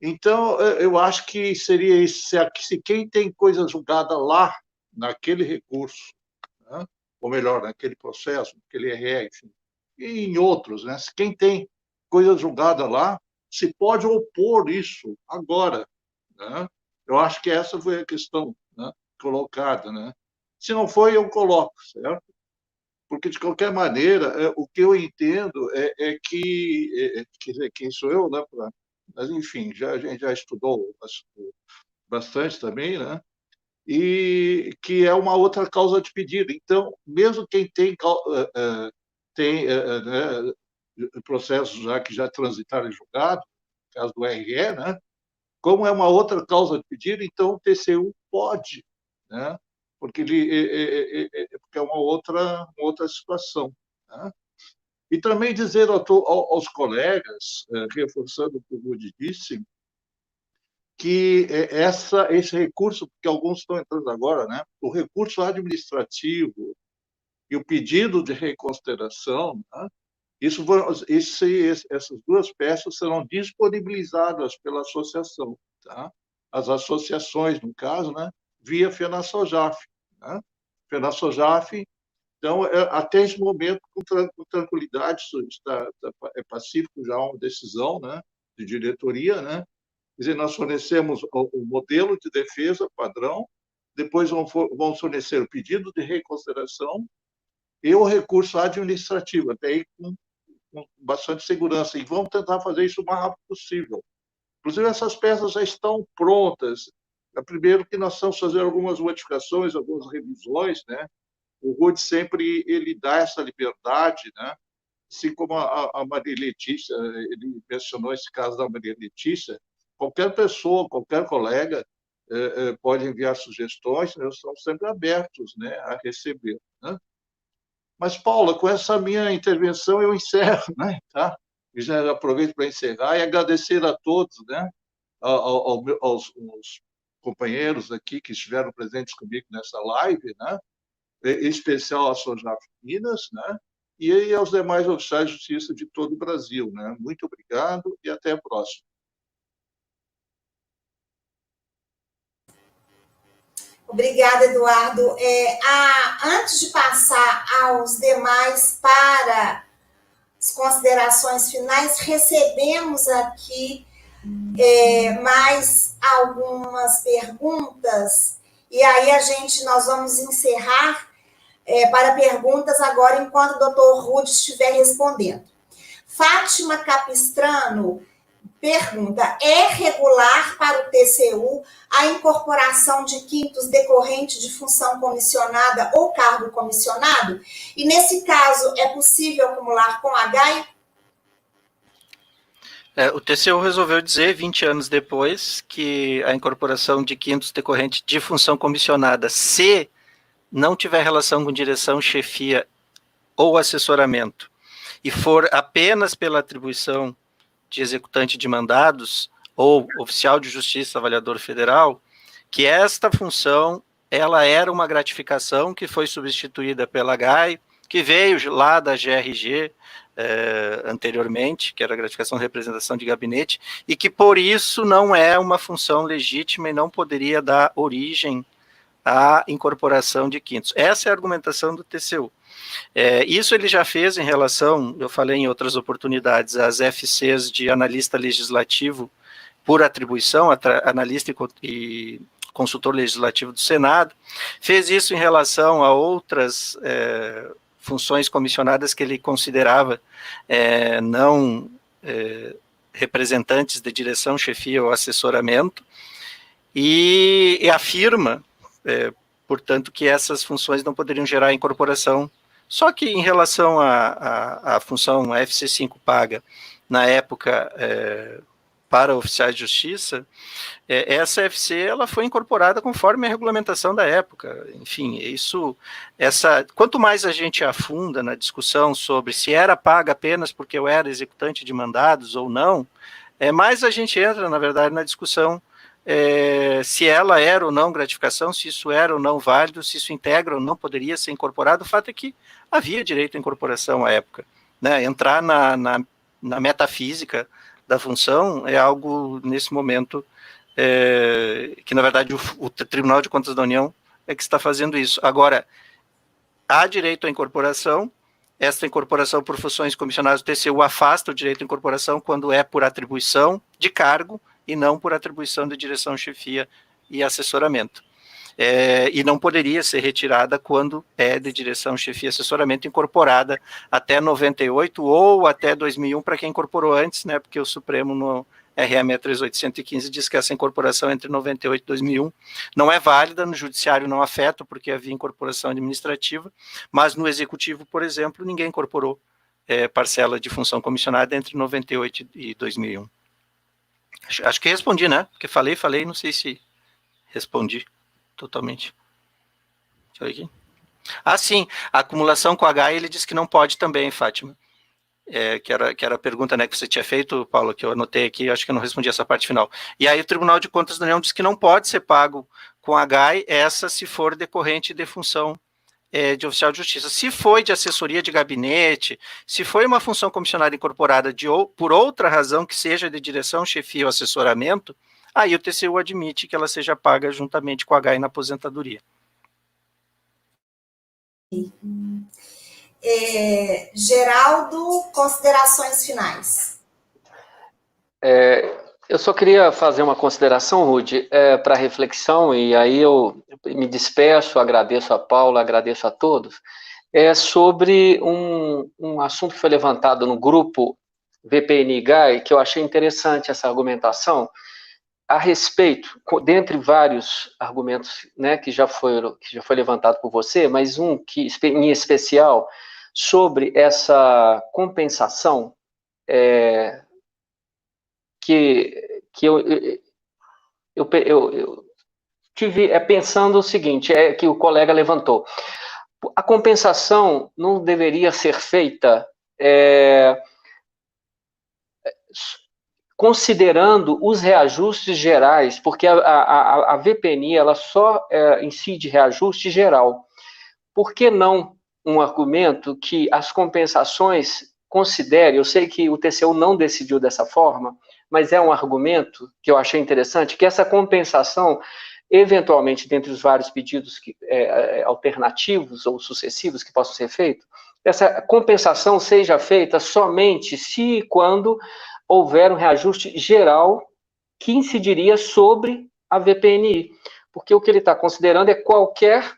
Então, eu acho que seria isso, se quem tem coisa julgada lá, naquele recurso, né? Ou melhor, naquele processo, naquele RE, enfim, e em outros, né? Se quem tem coisa julgada lá, se pode opor isso agora, né? Eu acho que essa foi a questão, né, colocada, né? Se não foi, eu coloco, certo? Porque, de qualquer maneira, o que eu entendo é que... quer dizer, quem sou eu, né? Mas, enfim, a gente já estudou bastante também, né? E que é uma outra causa de pedido. Então, mesmo quem tem né, processos que já transitaram em julgado, no caso do RE, né? Como é uma outra causa de pedido, então o TCU pode, né? Porque porque é uma outra situação, né? E também dizer aos colegas, reforçando o que o Rudy disse, que esse recurso, porque alguns estão entrando agora, né? O recurso administrativo e o pedido de reconsideração, né? Essas duas peças serão disponibilizadas pela associação, tá? As associações, no caso, né? Via FenaSOJAF, né? FenaSOJAF, então, até esse momento, com tranquilidade, é pacífico já uma decisão, né? De diretoria, né? Quer dizer, nós fornecemos o modelo de defesa padrão, depois vamos fornecer o pedido de reconsideração e o recurso administrativo, até aí com bastante segurança, e vamos tentar fazer isso o mais rápido possível. Inclusive, essas peças já estão prontas. Primeiro que nós estamos fazendo algumas modificações, algumas revisões, né? O Rudy sempre ele dá essa liberdade, né? Assim como a Maria Letícia, ele mencionou esse caso da Maria Letícia, qualquer pessoa, qualquer colega pode enviar sugestões, nós estamos sempre abertos, né, a receber, né? Mas, Paula, com essa minha intervenção eu encerro, né? Tá? E já aproveito para encerrar e agradecer a todos, né? Aos companheiros aqui que estiveram presentes comigo nessa live, né? Em especial a SOJAF Minas, né? E aos demais oficiais de justiça de todo o Brasil, né? Muito obrigado e até a próxima. Obrigada, Eduardo. Antes de passar aos demais para as considerações finais, recebemos aqui mais algumas perguntas, e aí nós vamos encerrar para perguntas agora, enquanto o doutor Rude estiver respondendo. Fátima Capistrano pergunta: é regular para o TCU a incorporação de quintos decorrente de função comissionada ou cargo comissionado? E, nesse caso, é possível acumular com a GAI? O TCU resolveu dizer, 20 anos depois, que a incorporação de quintos decorrente de função comissionada, se não tiver relação com direção, chefia ou assessoramento, e for apenas pela atribuição de executante de mandados ou oficial de justiça, avaliador federal, que esta função, ela era uma gratificação que foi substituída pela GAI, que veio lá da GRG anteriormente, que era a gratificação de representação de gabinete, e que por isso não é uma função legítima e não poderia dar origem à incorporação de quintos. Essa é a argumentação do TCU. Isso ele já fez em relação, eu falei em outras oportunidades, às FCs de analista legislativo por atribuição, analista e consultor legislativo do Senado, fez isso em relação a outras funções comissionadas que ele considerava não representantes de direção, chefia ou assessoramento, e afirma, portanto, que essas funções não poderiam gerar incorporação. Só que em relação à função FC5 paga, na época, para oficiais de justiça, essa FC ela foi incorporada conforme a regulamentação da época. Enfim, quanto mais a gente afunda na discussão sobre se era paga apenas porque eu era executante de mandados ou não, mais a gente entra, na verdade, na discussão se ela era ou não gratificação, se isso era ou não válido, se isso integra ou não poderia ser incorporado. O fato é que havia direito à incorporação à época, né? Entrar na metafísica da função é algo, nesse momento, que, na verdade, o Tribunal de Contas da União é que está fazendo isso. Agora, há direito à incorporação, esta incorporação por funções comissionadas do TCU afasta o direito à incorporação quando é por atribuição de cargo e não por atribuição de direção, chefia e assessoramento. E não poderia ser retirada quando é de direção, chefia e assessoramento incorporada até 98 ou até 2001, para quem incorporou antes, né, porque o Supremo no RE 63815 diz que essa incorporação entre 98 e 2001 não é válida, no judiciário não afeta, porque havia incorporação administrativa, mas no executivo, por exemplo, ninguém incorporou parcela de função comissionada entre 98 e 2001. Acho que respondi, né? Porque falei, não sei se respondi totalmente. Deixa eu ver aqui. Sim, a acumulação com H, ele disse que não pode também, Fátima. Que era a pergunta, né, que você tinha feito, Paulo, que eu anotei aqui, acho que eu não respondi essa parte final. E aí o Tribunal de Contas da União disse que não pode ser pago com H, essa se for decorrente de função de oficial de justiça. Se foi de assessoria de gabinete, se foi uma função comissionada incorporada por outra razão que seja de direção, chefia ou assessoramento, aí o TCU admite que ela seja paga juntamente com a HI na aposentadoria. Geraldo, considerações finais. Eu só queria fazer uma consideração, Rude, para reflexão, e aí eu me despeço, agradeço a Paula, agradeço a todos, sobre um assunto que foi levantado no grupo VPN-GAI, que eu achei interessante essa argumentação, a respeito, dentre vários argumentos, né, que já foi levantado por você, mas um que, em especial, sobre essa compensação que eu tive pensando o seguinte, que o colega levantou. A compensação não deveria ser feita considerando os reajustes gerais, porque a VPNI ela só incide reajuste geral. Por que não um argumento que as compensações considere, eu sei que o TCU não decidiu dessa forma, mas é um argumento que eu achei interessante, que essa compensação eventualmente, dentre os vários pedidos alternativos ou sucessivos que possam ser feitos, essa compensação seja feita somente se e quando houver um reajuste geral que incidiria sobre a VPNI, porque o que ele está considerando é qualquer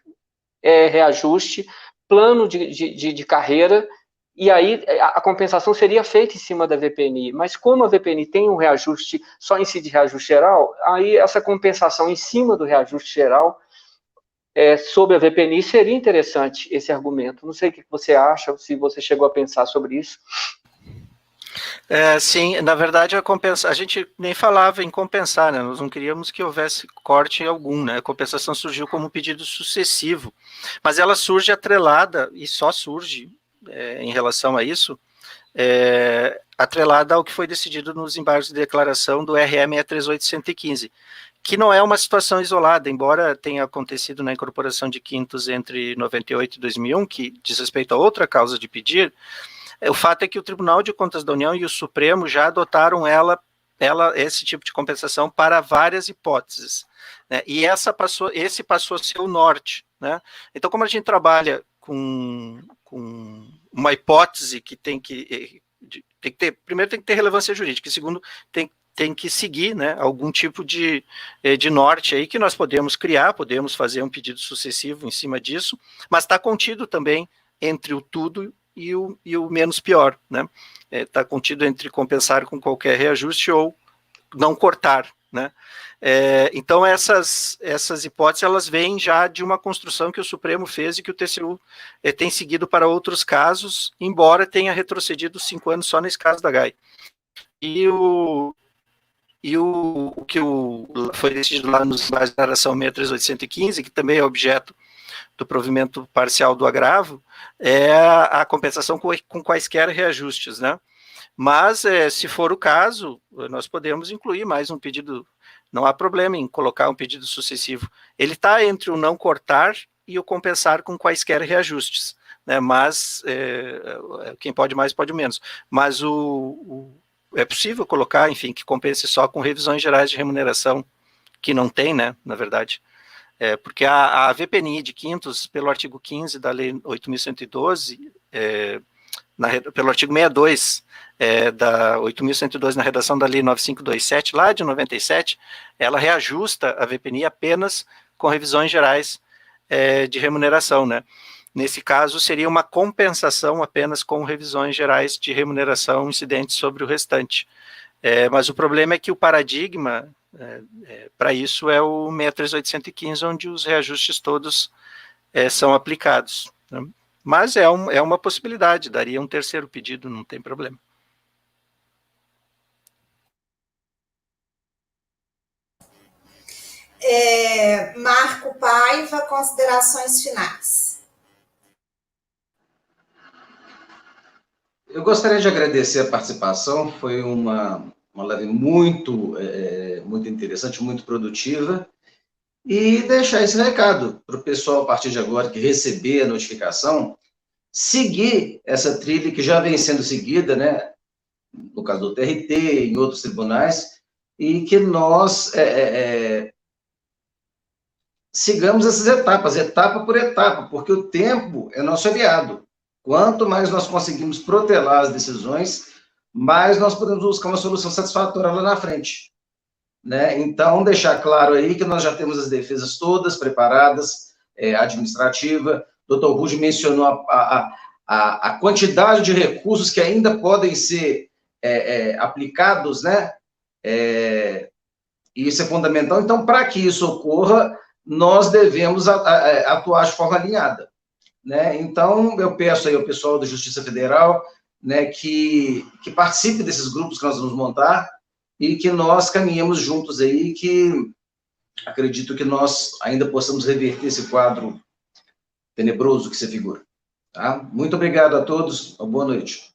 reajuste, plano de carreira, e aí a compensação seria feita em cima da VPNI, mas como a VPNI tem um reajuste, só incide reajuste geral, aí essa compensação em cima do reajuste geral sobre a VPNI seria interessante esse argumento. Não sei o que você acha, se você chegou a pensar sobre isso. Sim, na verdade a gente nem falava em compensar, né? Nós não queríamos que houvesse corte algum, né? A compensação surgiu como um pedido sucessivo, mas ela surge atrelada, e só surge em relação a isso, atrelada ao que foi decidido nos embargos de declaração do RM 638-115, que não é uma situação isolada, embora tenha acontecido na incorporação de quintos entre 98 e 2001, que diz respeito a outra causa de pedir. O fato é que o Tribunal de Contas da União e o Supremo já adotaram esse tipo de compensação para várias hipóteses, né? E esse passou a ser o norte, né? Então, como a gente trabalha com uma hipótese que tem que ter, primeiro tem que ter relevância jurídica, e segundo tem que seguir, né, algum tipo de norte aí que nós podemos criar, podemos fazer um pedido sucessivo em cima disso, mas está contido também entre o tudo e o menos pior, né? Está contido entre compensar com qualquer reajuste ou não cortar, né? Então essas hipóteses, elas vêm já de uma construção que o Supremo fez e que o TCU tem seguido para outros casos, embora tenha retrocedido 5 anos só nesse caso da GAI. E o que foi decidido lá nos embargos de declaração 638-115, que também é objeto do provimento parcial do agravo, é a compensação com quaisquer reajustes, né? Mas, se for o caso, nós podemos incluir mais um pedido, não há problema em colocar um pedido sucessivo. Ele está entre o não cortar e o compensar com quaisquer reajustes, né? Mas, quem pode mais, pode menos. Mas é possível colocar, enfim, que compense só com revisões gerais de remuneração, que não tem, né, na verdade. Porque a VPNI de quintos, pelo artigo 15 da Lei 8.112, pelo artigo 62 da 8.112, na redação da Lei 9527, lá de 97, ela reajusta a VPNI apenas com revisões gerais de remuneração, né? Nesse caso, seria uma compensação apenas com revisões gerais de remuneração incidentes sobre o restante. Mas o problema é que o paradigma para isso é o 638-115, onde os reajustes todos são aplicados, né? Mas é uma possibilidade, daria um terceiro pedido, não tem problema. Marco Paiva, considerações finais. Eu gostaria de agradecer a participação, foi uma live muito interessante, muito produtiva, e deixar esse recado para o pessoal, a partir de agora, que receber a notificação, seguir essa trilha que já vem sendo seguida, né, no caso do TRT, em outros tribunais, e que nós sigamos essas etapas, etapa por etapa, porque o tempo é nosso aliado. Quanto mais nós conseguimos protelar as decisões, mais nós podemos buscar uma solução satisfatória lá na frente, né? Então, deixar claro aí que nós já temos as defesas todas preparadas, administrativa. O Dr. Rude mencionou a quantidade de recursos que ainda podem ser aplicados, né? E isso é fundamental. Então, para que isso ocorra, nós devemos atuar de forma alinhada, né? Então, eu peço aí ao pessoal da Justiça Federal, né, que participe desses grupos que nós vamos montar e que nós caminhemos juntos aí, que acredito que nós ainda possamos reverter esse quadro tenebroso que se figura. Tá? Muito obrigado a todos, uma boa noite.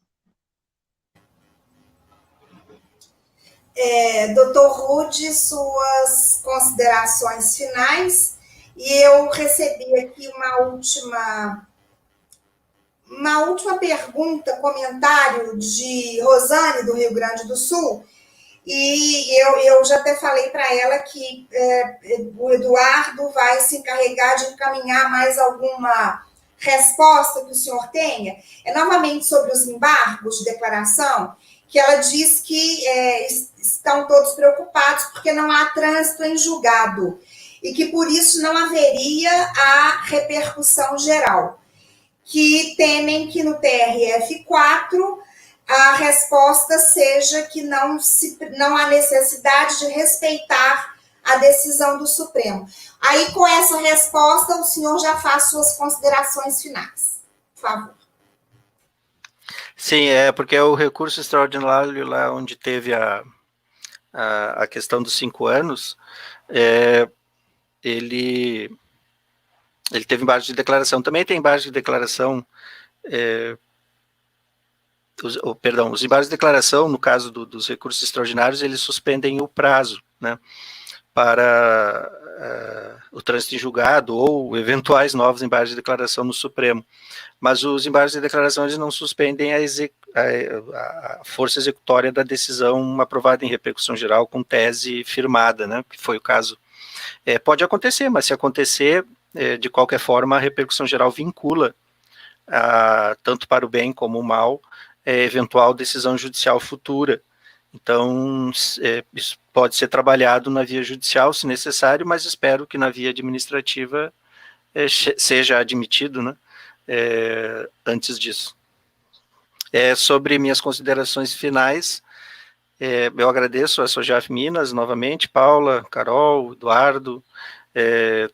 Dr. Rude, suas considerações finais, e eu recebi aqui uma última pergunta, comentário de Rosane, do Rio Grande do Sul. e eu já até falei para ela que o Eduardo vai se encarregar de encaminhar mais alguma resposta que o senhor tenha. É novamente sobre os embargos de declaração, que ela diz que estão todos preocupados porque não há trânsito em julgado e que por isso não haveria a repercussão geral, que temem que no TRF4 a resposta seja que não há necessidade de respeitar a decisão do Supremo. Aí, com essa resposta, o senhor já faz suas considerações finais. Por favor. Sim, porque o recurso extraordinário lá onde teve a questão dos 5 anos, ele teve embargo de declaração. Também tem embargo de declaração, os embargos de declaração, no caso dos recursos extraordinários, eles suspendem o prazo, né, para o trânsito em julgado ou eventuais novos embargos de declaração no Supremo. Mas os embargos de declaração eles não suspendem a força executória da decisão aprovada em repercussão geral com tese firmada, né, que foi o caso. Pode acontecer, mas se acontecer, de qualquer forma, a repercussão geral vincula, tanto para o bem como o mal, eventual decisão judicial futura. Então, isso pode ser trabalhado na via judicial, se necessário, mas espero que na via administrativa seja admitido, né, antes disso. Sobre minhas considerações finais, eu agradeço a Sojaf Minas novamente, Paula, Carol, Eduardo,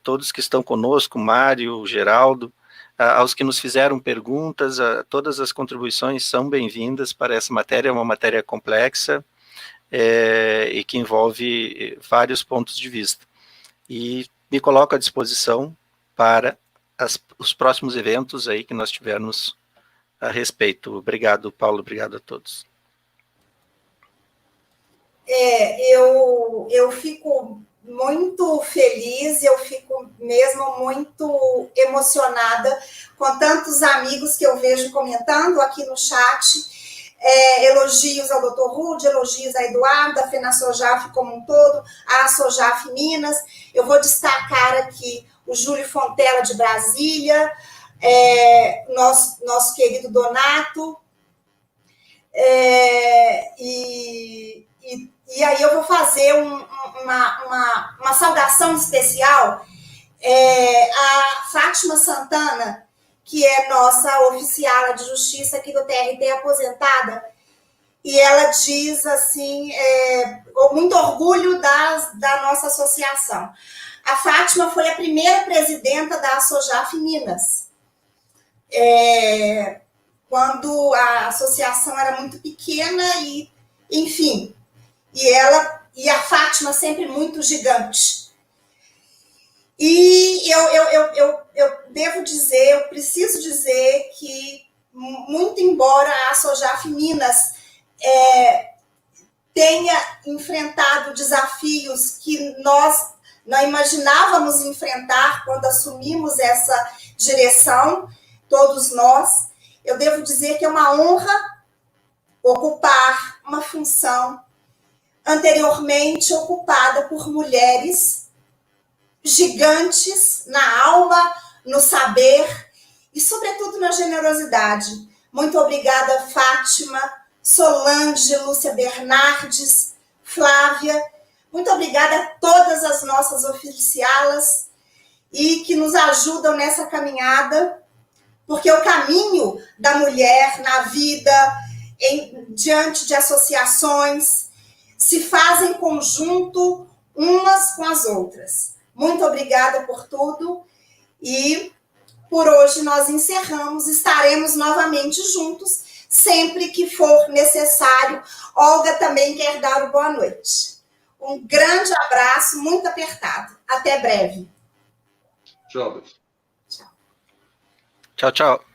todos que estão conosco, Mário, Geraldo, aos que nos fizeram perguntas, todas as contribuições são bem-vindas para essa matéria, é uma matéria complexa e que envolve vários pontos de vista. E me coloco à disposição para os próximos eventos aí que nós tivermos a respeito. Obrigado, Paulo, obrigado a todos. Eu fico muito feliz, eu fico mesmo muito emocionada com tantos amigos que eu vejo comentando aqui no chat, elogios ao Dr. Rude, elogios a Eduardo, a FenaSojaf como um todo, a Sojaf Minas. Eu vou destacar aqui o Júlio Fontela de Brasília, nosso querido Donato, e aí eu vou fazer uma saudação especial a Fátima Santana, que é nossa oficiala de justiça aqui do TRT aposentada, e ela diz assim, com muito orgulho da nossa associação. A Fátima foi a primeira presidenta da Sojaf Minas, quando a associação era muito pequena e, enfim, e a Fátima sempre muito gigante. E eu devo dizer, eu preciso dizer que, muito embora a Sojaf Minas tenha enfrentado desafios que nós não imaginávamos enfrentar quando assumimos essa direção, todos nós, eu devo dizer que é uma honra ocupar uma função anteriormente ocupada por mulheres gigantes na alma, no saber e, sobretudo, na generosidade. Muito obrigada, Fátima, Solange, Lúcia Bernardes, Flávia. Muito obrigada a todas as nossas oficialas e que nos ajudam nessa caminhada, porque o caminho da mulher na vida, diante de associações, se faz em conjunto umas com as outras. Muito obrigada por tudo e por hoje nós encerramos. Estaremos novamente juntos sempre que for necessário. Olga também quer dar o boa noite. Um grande abraço, muito apertado. Até breve. Tchau. Tchau, tchau.